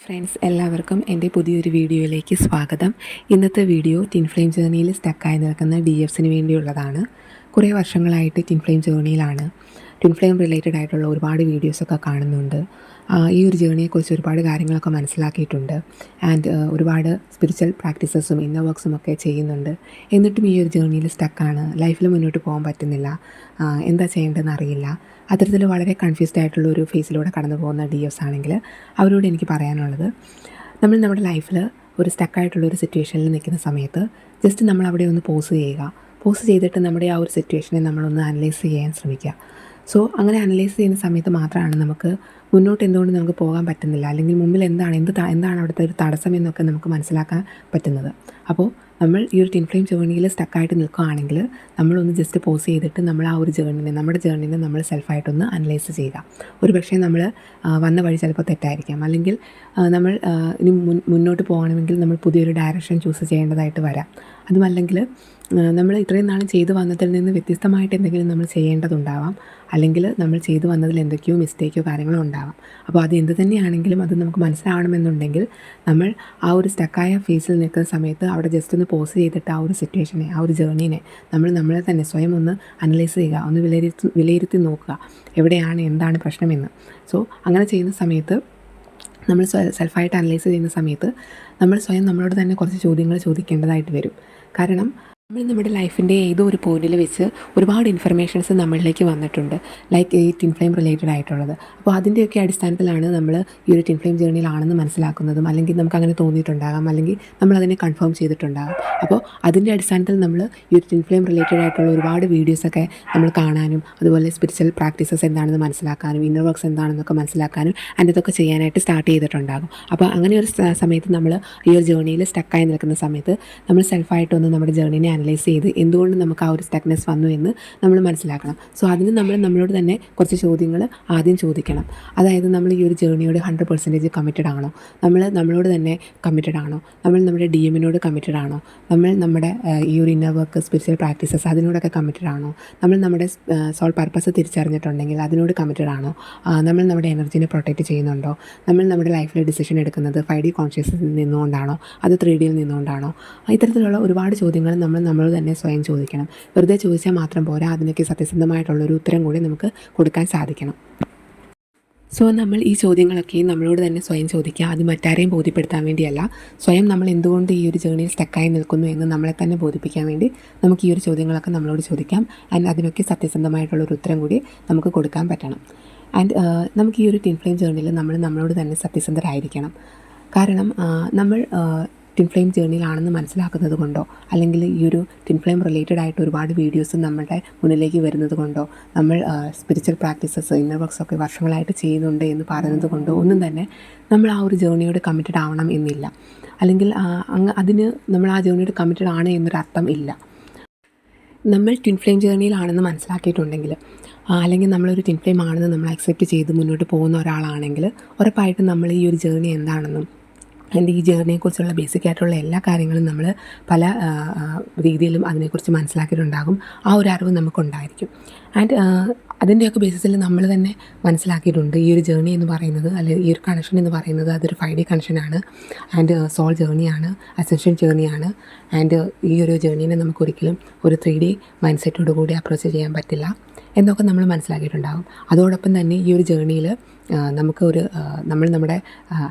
Friends, എല്ലാവർക്കും എൻ്റെ പുതിയൊരു വീഡിയോയിലേക്ക് സ്വാഗതം. ഇന്നത്തെ വീഡിയോ ടിൻ ഫ്ലെയിം ജേർണിയിൽ സ്റ്റക്കായി നിൽക്കുന്ന DFസിന് വേണ്ടിയുള്ളതാണ്. കുറേ വർഷങ്ങളായിട്ട് ടിൻ ഫ്ലെയിം ജേർണിയിലാണ്. ടിൻ ഫ്ലെയിം റിലേറ്റഡ് ആയിട്ടുള്ള ഒരുപാട് വീഡിയോസൊക്കെ കാണുന്നുണ്ട്. ഈ ഒരു ജേർണിയെക്കുറിച്ച് ഒരുപാട് കാര്യങ്ങളൊക്കെ മനസ്സിലാക്കിയിട്ടുണ്ട്. ആൻഡ് ഒരുപാട് സ്പിരിച്വൽ പ്രാക്ടീസസും ഇന്നർ വർക്ക്സും ഒക്കെ ചെയ്യുന്നുണ്ട്. എന്നിട്ടും ഈ ഒരു ജേർണിയിൽ സ്റ്റക്കാണ്. ലൈഫിൽ മുന്നോട്ട് പോകാൻ പറ്റുന്നില്ല. എന്താ ചെയ്യേണ്ടതെന്ന് അറിയില്ല. അത്തരത്തിൽ വളരെ കൺഫ്യൂസ്ഡ് ആയിട്ടുള്ള ഒരു ഫേസിലൂടെ കടന്നു പോകുന്ന DFs ആണെങ്കിൽ അവരോട് എനിക്ക് പറയാനുള്ളത്, നമ്മൾ നമ്മുടെ ലൈഫിൽ ഒരു സ്റ്റക്കായിട്ടുള്ളൊരു സിറ്റുവേഷനിൽ നിൽക്കുന്ന സമയത്ത് ജസ്റ്റ് നമ്മൾ അവിടെ ഒന്ന് പോസ് ചെയ്യുക. പോസ് ചെയ്തിട്ട് നമ്മുടെ ആ ഒരു സിറ്റുവേഷനെ നമ്മളൊന്ന് അനലൈസ് ചെയ്യാൻ ശ്രമിക്കുക. സോ അങ്ങനെ അനലൈസ് ചെയ്യുന്ന സമയത്ത് മാത്രമാണ് നമുക്ക് മുന്നോട്ട് എന്തുകൊണ്ട് നമുക്ക് പോകാൻ പറ്റുന്നില്ല, അല്ലെങ്കിൽ മുമ്പിൽ എന്താണ് അവിടുത്തെ ഒരു തടസ്സം എന്നൊക്കെ നമുക്ക് മനസ്സിലാക്കാൻ പറ്റുന്നത്. അപ്പോൾ നമ്മൾ ഈ ഒരു ടിൻ ഫ്ലെയിം ജേർണിയിൽ സ്റ്റക്കായിട്ട് നിൽക്കുകയാണെങ്കിൽ നമ്മളൊന്ന് ജസ്റ്റ് പോസ് ചെയ്തിട്ട് നമ്മൾ ആ ഒരു നമ്മുടെ ജേർണിനെ നമ്മൾ സെൽഫായിട്ടൊന്ന് അനലൈസ് ചെയ്യുക. ഒരു പക്ഷേ നമ്മൾ വന്ന വഴി ചിലപ്പോൾ തെറ്റായിരിക്കാം, അല്ലെങ്കിൽ നമ്മൾ ഇനി മുന്നോട്ട് പോകണമെങ്കിൽ നമ്മൾ പുതിയൊരു ഡയറക്ഷൻ ചൂസ് ചെയ്യേണ്ടതായിട്ട് വരാം. അതുമല്ലെങ്കിൽ നമ്മൾ ഇത്രയും നാളും ചെയ്തു വന്നതിൽ നിന്ന് വ്യത്യസ്തമായിട്ട് എന്തെങ്കിലും നമ്മൾ ചെയ്യേണ്ടതുണ്ടാവാം, അല്ലെങ്കിൽ നമ്മൾ ചെയ്തു വന്നതിൽ എന്തൊക്കെയോ മിസ്റ്റേക്കോ കാര്യങ്ങളോ ഉണ്ടാവാം. അപ്പോൾ അത് എന്ത് തന്നെയാണെങ്കിലും അത് നമുക്ക് മനസ്സിലാവണമെന്നുണ്ടെങ്കിൽ നമ്മൾ ആ ഒരു സ്റ്റക്കായ ഫേസിൽ നിൽക്കുന്ന സമയത്ത് അവിടെ ജസ്റ്റ് ഒന്ന് പോസ് ചെയ്തിട്ട് ആ ഒരു സിറ്റുവേഷനെ, ആ ഒരു ജേർണീനെ നമ്മളെ തന്നെ സ്വയം ഒന്ന് അനലൈസ് ചെയ്യുക, ഒന്ന് വിലയിരുത്തി നോക്കുക എന്താണ് പ്രശ്നമെന്ന്. സോ അങ്ങനെ ചെയ്യുന്ന സമയത്ത്, നമ്മൾ സെൽഫായിട്ട് അനലൈസ് ചെയ്യുന്ന സമയത്ത് നമ്മൾ സ്വയം നമ്മളോട് തന്നെ കുറച്ച് ചോദ്യങ്ങൾ ചോദിക്കേണ്ടതായിട്ട് വരും. കാരണം നമ്മൾ നമ്മുടെ ലൈഫിൻ്റെ ഏതോ ഒരു പോയിന്റിൽ വെച്ച് ഒരുപാട് ഇൻഫർമേഷൻസ് നമ്മളിലേക്ക് വന്നിട്ടുണ്ട്, ലൈക്ക് ഈ ടിൻ ഫ്ലെയിം റിലേറ്റഡ് ആയിട്ടുള്ളത്. അപ്പോൾ അതിൻ്റെയൊക്കെ അടിസ്ഥാനത്തിലാണ് നമ്മൾ ഈ ഒരു ടിൻ ഫ്ലെയിം ജേർണിയിലാണെന്ന് മനസ്സിലാക്കുന്നതും, അല്ലെങ്കിൽ നമുക്ക് അങ്ങനെ തോന്നിയിട്ടുണ്ടാകാം, അല്ലെങ്കിൽ നമ്മൾ അതിനെ കൺഫേം ചെയ്തിട്ടുണ്ടാകും. അപ്പോൾ അതിൻ്റെ അടിസ്ഥാനത്തിൽ നമ്മൾ ഈ ഒരു ടിൻ ഫ്ലെയിം റിലേറ്റഡ് ആയിട്ടുള്ള ഒരുപാട് വീഡിയോസൊക്കെ നമ്മൾ കാണാനും, അതുപോലെ സ്പിരിച്വൽ പ്രാക്ടീസസ് എന്താണെന്ന് മനസ്സിലാക്കാനും, ഇന്നർ വർക്ക്സ് എന്താണെന്നൊക്കെ മനസ്സിലാക്കാനും ആൻഡ് ഇതൊക്കെ ചെയ്യാനായിട്ട് സ്റ്റാർട്ട് ചെയ്തിട്ടുണ്ടാകും. അപ്പോൾ അങ്ങനെ ഒരു സമയത്ത് നമ്മൾ ഈ ഒരു ജേർണിയിൽ സ്റ്റക്കായി നിൽക്കുന്ന സമയത്ത് നമ്മൾ സെൽഫായിട്ടൊന്ന് നമ്മുടെ ജേർണിനെ അനലൈസ് ചെയ്ത് എന്തുകൊണ്ട് നമുക്ക് ആ ഒരു സ്റ്റക്നെസ് വന്നു എന്ന് നമ്മൾ മനസ്സിലാക്കണം. സോ അതിന് നമ്മളോട് തന്നെ കുറച്ച് ചോദ്യങ്ങൾ ആദ്യം ചോദിക്കണം. അതായത്, നമ്മൾ ഈ ഒരു ജേർണിയോട് 100% കമ്മിറ്റഡ് ആണോ? നമ്മളോട് തന്നെ കമ്മിറ്റഡ് ആണോ? നമ്മൾ നമ്മുടെ DMനോട് കമ്മിറ്റഡ് ആണോ? നമ്മൾ നമ്മുടെ ഈ ഒരു ഇന്നർ വർക്ക്, സ്പിരിച്വൽ പ്രാക്ടീസസ് അതിനോടൊക്കെ കമ്മിറ്റഡ് ആണോ? നമ്മൾ നമ്മുടെ സോൾ പർപ്പസ് തിരിച്ചറിഞ്ഞിട്ടുണ്ടെങ്കിൽ അതിനോട് കമ്മിറ്റഡ് ആണോ? നമ്മൾ നമ്മുടെ എനർജീനെ പ്രൊട്ടക്റ്റ് ചെയ്യുന്നുണ്ടോ? നമ്മൾ നമ്മുടെ ലൈഫിൽ ഡിസിഷൻ എടുക്കുന്നത് 5D കോൺഷ്യസ്നസ്സിൽ നിന്നുകൊണ്ടാണോ, അത് 3Dയിൽ നിന്നുകൊണ്ടാണോ? ഇത്തരത്തിലുള്ള ഒരുപാട് ചോദ്യങ്ങൾ നമ്മൾ തന്നെ സ്വയം ചോദിക്കണം. വെറുതെ ചോദിച്ചാൽ മാത്രം പോരാ, അതിനൊക്കെ സത്യസന്ധമായിട്ടുള്ളൊരു ഉത്തരം കൂടി നമുക്ക് കൊടുക്കാൻ സാധിക്കണം. സോ നമ്മൾ ഈ ചോദ്യങ്ങളൊക്കെ നമ്മളോട് തന്നെ സ്വയം ചോദിക്കുക. അത് മറ്റാരെയും ബോധ്യപ്പെടുത്താൻ വേണ്ടിയല്ല, സ്വയം നമ്മൾ എന്തുകൊണ്ട് ഈ ഒരു ജേർണിയിൽ സ്റ്റക്കായി നിൽക്കുന്നു എന്ന് നമ്മളെ തന്നെ ബോധിപ്പിക്കാൻ വേണ്ടി നമുക്ക് ഈ ഒരു ചോദ്യങ്ങളൊക്കെ നമ്മളോട് ചോദിക്കാം. ആൻഡ് അതിനൊക്കെ സത്യസന്ധമായിട്ടുള്ളൊരു ഉത്തരം കൂടി നമുക്ക് കൊടുക്കാൻ പറ്റണം. ആൻഡ് നമുക്ക് ഈ ഒരു ടിൻ ഫ്ലെയിം ജേർണിയിൽ നമ്മളോട് തന്നെ സത്യസന്ധരായിരിക്കണം. കാരണം നമ്മൾ ടിൻ ഫ്ലെയിം ജേർണിയിലാണെന്ന് മനസ്സിലാക്കുന്നത് കൊണ്ടോ, അല്ലെങ്കിൽ ഈ ഒരു ടിൻ ഫ്ലെയിം റിലേറ്റഡ് ആയിട്ട് ഒരുപാട് വീഡിയോസ് നമ്മുടെ മുന്നിലേക്ക് വരുന്നത് കൊണ്ടോ, നമ്മൾ സ്പിരിച്വൽ പ്രാക്ടീസസ്, ഇന്നർ വർക്ക്സ് ഒക്കെ വർഷങ്ങളായിട്ട് ചെയ്യുന്നുണ്ട് എന്ന് പറയുന്നത് കൊണ്ടോ ഒന്നും തന്നെ നമ്മൾ ആ ഒരു ജേർണിയോട് കമ്മിറ്റഡ് ആവണം എന്നില്ല. അല്ലെങ്കിൽ അതിന് നമ്മൾ ആ ജേർണിയോട് കമ്മിറ്റഡ് ആണ് എന്നൊരർത്ഥം ഇല്ല. നമ്മൾ ടിൻ ഫ്ലെയിം ജേർണിയിലാണെന്ന് മനസ്സിലാക്കിയിട്ടുണ്ടെങ്കിൽ, അല്ലെങ്കിൽ നമ്മളൊരു ടിൻ ഫ്ലെയിം ആണെന്ന് നമ്മൾ അക്സെപ്റ്റ് ചെയ്ത് മുന്നോട്ട് പോകുന്ന ഒരാളാണെങ്കിൽ, ഉറപ്പായിട്ടും നമ്മൾ ഈ ഒരു ജേർണി എന്താണെന്നും എൻ്റെ ഈ ജേർണിയെക്കുറിച്ചുള്ള ബേസിക് ആയിട്ടുള്ള എല്ലാ കാര്യങ്ങളും നമ്മൾ പല രീതിയിലും അതിനെക്കുറിച്ച് മനസ്സിലാക്കിയിട്ടുണ്ടാകും. ആ ഒരു അറിവ് നമുക്കുണ്ടായിരിക്കും. ആൻഡ് അതിൻ്റെയൊക്കെ ബേസിസിൽ നമ്മൾ തന്നെ മനസ്സിലാക്കിയിട്ടുണ്ട് ഈ ഒരു ജേർണി എന്ന് പറയുന്നത്, അല്ലെങ്കിൽ ഈ ഒരു കണക്ഷൻ എന്ന് പറയുന്നത് അതൊരു 5D കണക്ഷനാണ്. ആൻഡ് സോൾ ജേർണിയാണ്, അസെൻഷൻ ജേർണിയാണ്. ആൻഡ് ഈ ഒരു ജേർണീനെ നമുക്കൊരിക്കലും ഒരു 3D മൈൻഡ് സെറ്റോടു കൂടി അപ്രോച്ച് ചെയ്യാൻ പറ്റില്ല എന്നൊക്കെ നമ്മൾ മനസ്സിലാക്കിയിട്ടുണ്ടാകും. അതോടൊപ്പം തന്നെ ഈ ഒരു ജേർണിയിൽ നമ്മൾ നമ്മുടെ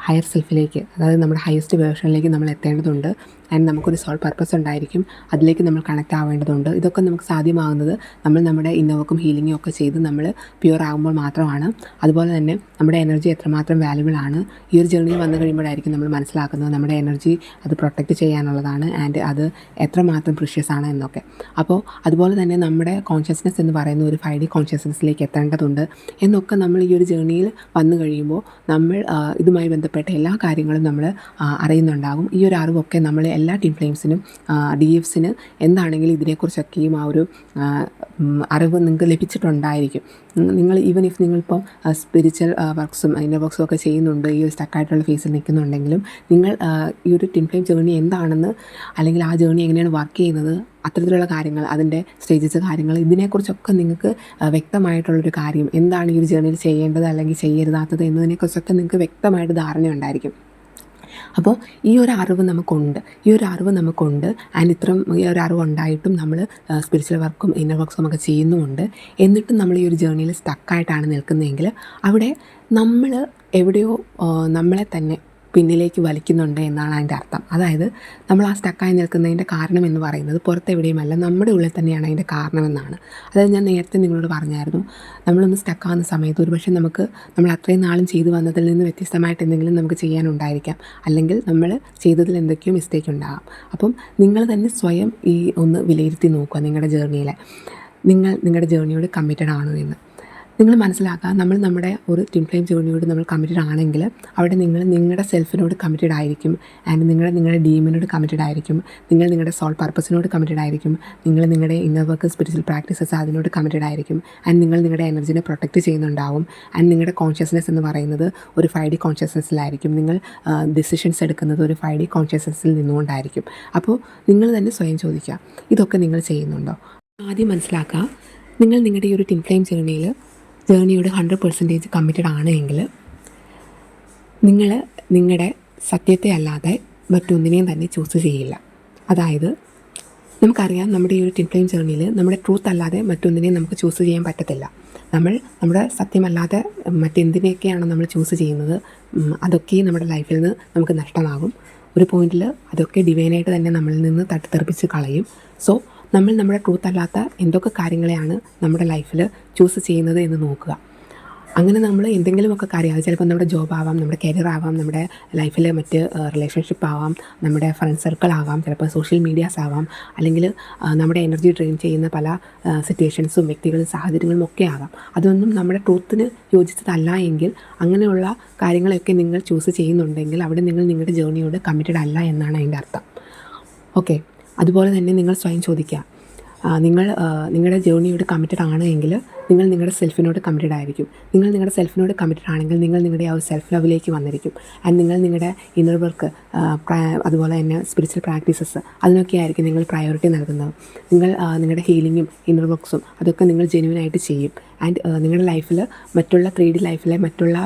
ഹയർ സെൽഫിലേക്ക്, അതായത് നമ്മുടെ ഹയസ്റ്റ് വേർഷനിലേക്ക് നമ്മൾ എത്തേണ്ടതുണ്ട്. ആൻഡ് നമുക്കൊരു സോൾ പർപ്പസ് ഉണ്ടായിരിക്കും, അതിലേക്ക് നമ്മൾ കണക്റ്റ് ആവേണ്ടതുണ്ട്. ഇതൊക്കെ നമുക്ക് സാധ്യമാകുന്നത് നമ്മൾ നമ്മുടെ ഇന്നർ വർക്കും ഹീലിങ്ങും ഒക്കെ ചെയ്ത് നമ്മൾ പ്യുവർ ആകുമ്പോൾ മാത്രമാണ്. അതുപോലെ തന്നെ നമ്മുടെ എനർജി എത്രമാത്രം വാല്യുബിൾ ആണ് ഈ ഒരു ജേർണിയിൽ വന്നു കഴിയുമ്പോഴായിരിക്കും നമ്മൾ മനസ്സിലാക്കുന്നത് നമ്മുടെ എനർജി അത് പ്രൊട്ടക്റ്റ് ചെയ്യാനുള്ളതാണ്, ആൻഡ് അത് എത്രമാത്രം പ്രീഷ്യസ് ആണ് എന്നൊക്കെ. അപ്പോൾ അതുപോലെ തന്നെ നമ്മുടെ കോൺഷ്യസ്നെസ് എന്ന് പറയുന്ന ഒരു 5D കോൺഷ്യസ്നെസ്സിലേക്ക് എത്തേണ്ടതുണ്ട് എന്നൊക്കെ നമ്മൾ ഈ ഒരു ജേർണിയിൽ വന്നു കഴിയുമ്പോൾ നമ്മൾ ഇതുമായി ബന്ധപ്പെട്ട എല്ലാ കാര്യങ്ങളും നമ്മൾ അറിയുന്നുണ്ടാകും. ഈ ഒരു അറിവൊക്കെ നമ്മൾ എല്ലാ ടിൻ ഫ്ലെയിംസിനും DFസിന് എന്താണെങ്കിലും ഇതിനെക്കുറിച്ചൊക്കെയും ആ ഒരു അറിവ് നിങ്ങൾക്ക് ലഭിച്ചിട്ടുണ്ടായിരിക്കും. നിങ്ങൾ ഈവൻ ഇഫ് നിങ്ങളിപ്പം സ്പിരിച്വൽ വർക്ക്സും ഇന്നർ വർക്ക്സും ഒക്കെ ചെയ്യുന്നുണ്ട്, ഈ ഒരു സ്റ്റക്കായിട്ടുള്ള ഫേസിൽ നിൽക്കുന്നുണ്ടെങ്കിലും, നിങ്ങൾ ഈ ഒരു ടിൻ ഫ്ലെയിം ജേർണി എന്താണെന്ന്, അല്ലെങ്കിൽ ആ ജേർണി എങ്ങനെയാണ് വർക്ക് ചെയ്യുന്നത്, അത്തരത്തിലുള്ള കാര്യങ്ങൾ, അതിൻ്റെ സ്റ്റേജസ് കാര്യങ്ങൾ, ഇതിനെക്കുറിച്ചൊക്കെ നിങ്ങൾക്ക് വ്യക്തമായിട്ടുള്ളൊരു കാര്യം, എന്താണ് ഈ ഒരു ജേർണിയിൽ ചെയ്യേണ്ടത് അല്ലെങ്കിൽ ചെയ്യരുതാത്തത് എന്നതിനെക്കുറിച്ചൊക്കെ നിങ്ങൾക്ക് വ്യക്തമായിട്ട് ധാരണയുണ്ടായിരിക്കും. അപ്പോൾ ഈ ഒരു അറിവ് നമുക്കുണ്ട് ആൻഡ് ഈ ഒരു അറിവ് ഉണ്ടായിട്ടും നമ്മൾ സ്പിരിച്വൽ വർക്കും ഇന്നർ വർക്ക്സും ഒക്കെ ചെയ്യുന്നുമുണ്ട്. എന്നിട്ടും നമ്മൾ ഈ ഒരു ജേർണിയിൽ സ്റ്റക്കായിട്ടാണ് നിൽക്കുന്നതെങ്കിൽ അവിടെ നമ്മൾ എവിടെയോ നമ്മളെ തന്നെ പിന്നിലേക്ക് വലിക്കുന്നുണ്ട് എന്നാണ് അതിൻ്റെ അർത്ഥം. അതായത് നമ്മൾ ആ സ്റ്റക്കായി നിൽക്കുന്നതിൻ്റെ കാരണം എന്ന് പറയുന്നത് പുറത്തെവിടെയുമല്ല, നമ്മുടെ ഉള്ളിൽ തന്നെയാണ് അതിൻ്റെ കാരണമെന്നാണ്. അതായത് ഞാൻ നേരത്തെ നിങ്ങളോട് പറഞ്ഞായിരുന്നു, നമ്മളൊന്ന് സ്റ്റക്കാകുന്ന സമയത്ത് ഒരുപക്ഷെ നമ്മൾ അത്രയും നാളും ചെയ്തു വന്നതിൽ നിന്ന് വ്യത്യസ്തമായിട്ട് എന്തെങ്കിലും നമുക്ക് ചെയ്യാനുണ്ടായിരിക്കാം, അല്ലെങ്കിൽ നമ്മൾ ചെയ്തതിൽ എന്തൊക്കെയോ മിസ്റ്റേക്ക് ഉണ്ടാകാം. അപ്പം നിങ്ങൾ തന്നെ സ്വയം ഒന്ന് വിലയിരുത്തി നോക്കുക, നിങ്ങളുടെ ജേർണിയോട് കമ്മിറ്റഡ് ആണോ എന്ന്. നിങ്ങൾ മനസ്സിലാക്കുക, നമ്മുടെ ഒരു ട്വിൻ ഫ്ലെയിം ജേർണിയോട് നമ്മൾ കമ്മിറ്റഡ് ആണെങ്കിൽ അവിടെ നിങ്ങൾ നിങ്ങളുടെ സെൽഫിനോട് കമ്മിറ്റഡ് ആയിരിക്കും, ആൻഡ് നിങ്ങളുടെ ഡീമിനോട് കമ്മിറ്റഡ് ആയിരിക്കും, നിങ്ങളുടെ സോൾ പർപ്പസിനോട് കമ്മിറ്റഡ് ആയിരിക്കും, നിങ്ങളുടെ ഇന്നർ വർക്ക് സ്പിരിച്വൽ പ്രാക്ടീസസ് അതിനോട് കമ്മിറ്റഡ് ആയിരിക്കും, ആൻഡ് നിങ്ങളുടെ എനർജിനെ പ്രൊട്ടക്റ്റ് ചെയ്യുന്നുണ്ടാവും. ആൻഡ് നിങ്ങളുടെ കോൺഷ്യസ്നെസ് എന്ന് പറയുന്നത് ഒരു 5D കോൺഷ്യസ്നെസ്സിലായിരിക്കും. നിങ്ങൾ ഡിസിഷൻസ് എടുക്കുന്നത് ഒരു 5D കോൺഷ്യസ്നെസ്സിൽ നിന്നുകൊണ്ടായിരിക്കും. അപ്പോൾ നിങ്ങൾ തന്നെ സ്വയം ചോദിക്കുക, ഇതൊക്കെ നിങ്ങൾ ചെയ്യുന്നുണ്ടോ? ആദ്യം മനസ്സിലാക്കുക, നിങ്ങൾ നിങ്ങളുടെ ഈ ഒരു ട്വിൻ ഫ്ലെയിം ജേർണിയോട് 100% കമ്മിറ്റഡ് ആണ് എങ്കിൽ നിങ്ങൾ നിങ്ങളുടെ സത്യത്തെ അല്ലാതെ മറ്റൊന്നിനെയും തന്നെ ചൂസ് ചെയ്യില്ല. അതായത് നമുക്കറിയാം, നമ്മുടെ ഈ ഒരു ട്വിൻ ഫ്ലെയിം ജേർണിയിൽ നമ്മുടെ ട്രൂത്ത് അല്ലാതെ മറ്റൊന്നിനെയും നമുക്ക് ചൂസ് ചെയ്യാൻ പറ്റത്തില്ല. നമ്മുടെ സത്യമല്ലാതെ മറ്റെന്തിനെയൊക്കെയാണ് നമ്മൾ ചൂസ് ചെയ്യുന്നത്, അതൊക്കെ നമ്മുടെ ലൈഫിൽ നിന്ന് നമുക്ക് നഷ്ടമാകും. ഒരു പോയിന്റിൽ അതൊക്കെ ഡിവൈനായിട്ട് തന്നെ നമ്മളിൽ നിന്ന് തട്ടിത്തെറിപ്പിച്ച് കളയും. സോ നമ്മൾ നമ്മുടെ ട്രൂത്ത് അല്ലാത്ത എന്തൊക്കെ കാര്യങ്ങളെയാണ് നമ്മുടെ ലൈഫിൽ ചൂസ് ചെയ്യുന്നത് എന്ന് നോക്കുക. അങ്ങനെ നമ്മൾ എന്തെങ്കിലുമൊക്കെ കാര്യം, അത് ചിലപ്പോൾ നമ്മുടെ ജോബ് ആവാം, നമ്മുടെ കരിയർ ആവാം, നമ്മുടെ ലൈഫിലെ മറ്റ് റിലേഷൻഷിപ്പ് ആവാം, നമ്മുടെ ഫ്രണ്ട് സർക്കിൾ ആവാം, ചിലപ്പോൾ സോഷ്യൽ മീഡിയാസ് ആവാം, അല്ലെങ്കിൽ നമ്മുടെ എനർജി ഡ്രെയിൻ ചെയ്യുന്ന പല സിറ്റുവേഷൻസും വ്യക്തികളും സാഹചര്യങ്ങളും ഒക്കെ ആകാം. അതൊന്നും നമ്മുടെ ട്രൂത്തിന് യോജിച്ചതല്ല എങ്കിൽ അങ്ങനെയുള്ള കാര്യങ്ങളൊക്കെ നിങ്ങൾ ചൂസ് ചെയ്യുന്നുണ്ടെങ്കിൽ അവിടെ നിങ്ങൾ നിങ്ങളുടെ ജേർണിയോട് കമ്മിറ്റഡ് അല്ല എന്നാണ് അതിൻ്റെ അർത്ഥം. ഓക്കെ, അതുപോലെ തന്നെ നിങ്ങൾ സ്വയം ചോദിക്കുക, നിങ്ങളുടെ ജേർണിയോട് കമ്മിറ്റഡ് ആണ് എങ്കിൽ നിങ്ങൾ നിങ്ങളുടെ സെൽഫിനോട് കമ്മിറ്റഡ് ആയിരിക്കും. നിങ്ങൾ നിങ്ങളുടെ സെൽഫിനോട് കമ്മിറ്റഡ് ആണെങ്കിൽ നിങ്ങൾ നിങ്ങളുടെ ആ ഒരു സെൽഫ് ലവിലേക്ക് വന്നിരിക്കും. ആൻഡ് നിങ്ങൾ നിങ്ങളുടെ ഇന്നർ വർക്ക്, അതുപോലെ തന്നെ സ്പിരിച്വൽ പ്രാക്ടീസസ്, അതിനൊക്കെ ആയിരിക്കും നിങ്ങൾ പ്രയോറിറ്റി നൽകുന്നത്. നിങ്ങളുടെ ഹീലിങ്ങും ഇന്നർ വർക്ക്സും അതൊക്കെ നിങ്ങൾ ജെന്യുവനായിട്ട് ചെയ്യും. ആൻഡ് നിങ്ങളുടെ ലൈഫിൽ മറ്റുള്ള 3D ലൈഫിലെ മറ്റുള്ള